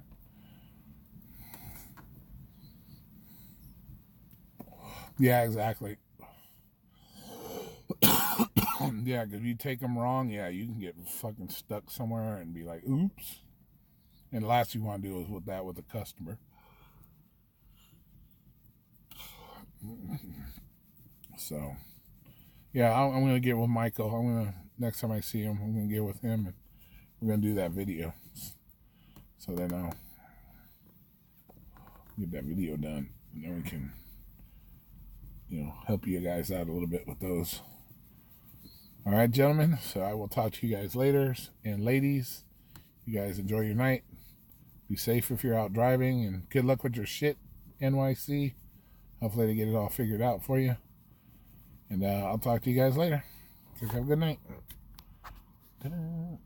Yeah, exactly. Yeah, because if you take them wrong, yeah, you can get fucking stuck somewhere and be like, oops. And the last you want to do is with the customer. So, yeah, I'm going to get with Michael. Next time I see him, I'm going to get with him and we're going to do that video. So then I'll get that video done. And then we can, help you guys out a little bit with those. All right, gentlemen. So I will talk to you guys later. And ladies, you guys enjoy your night. Be safe if you're out driving. And good luck with your shit, NYC. Hopefully they get it all figured out for you. And I'll talk to you guys later. Have a good night. Ta-da.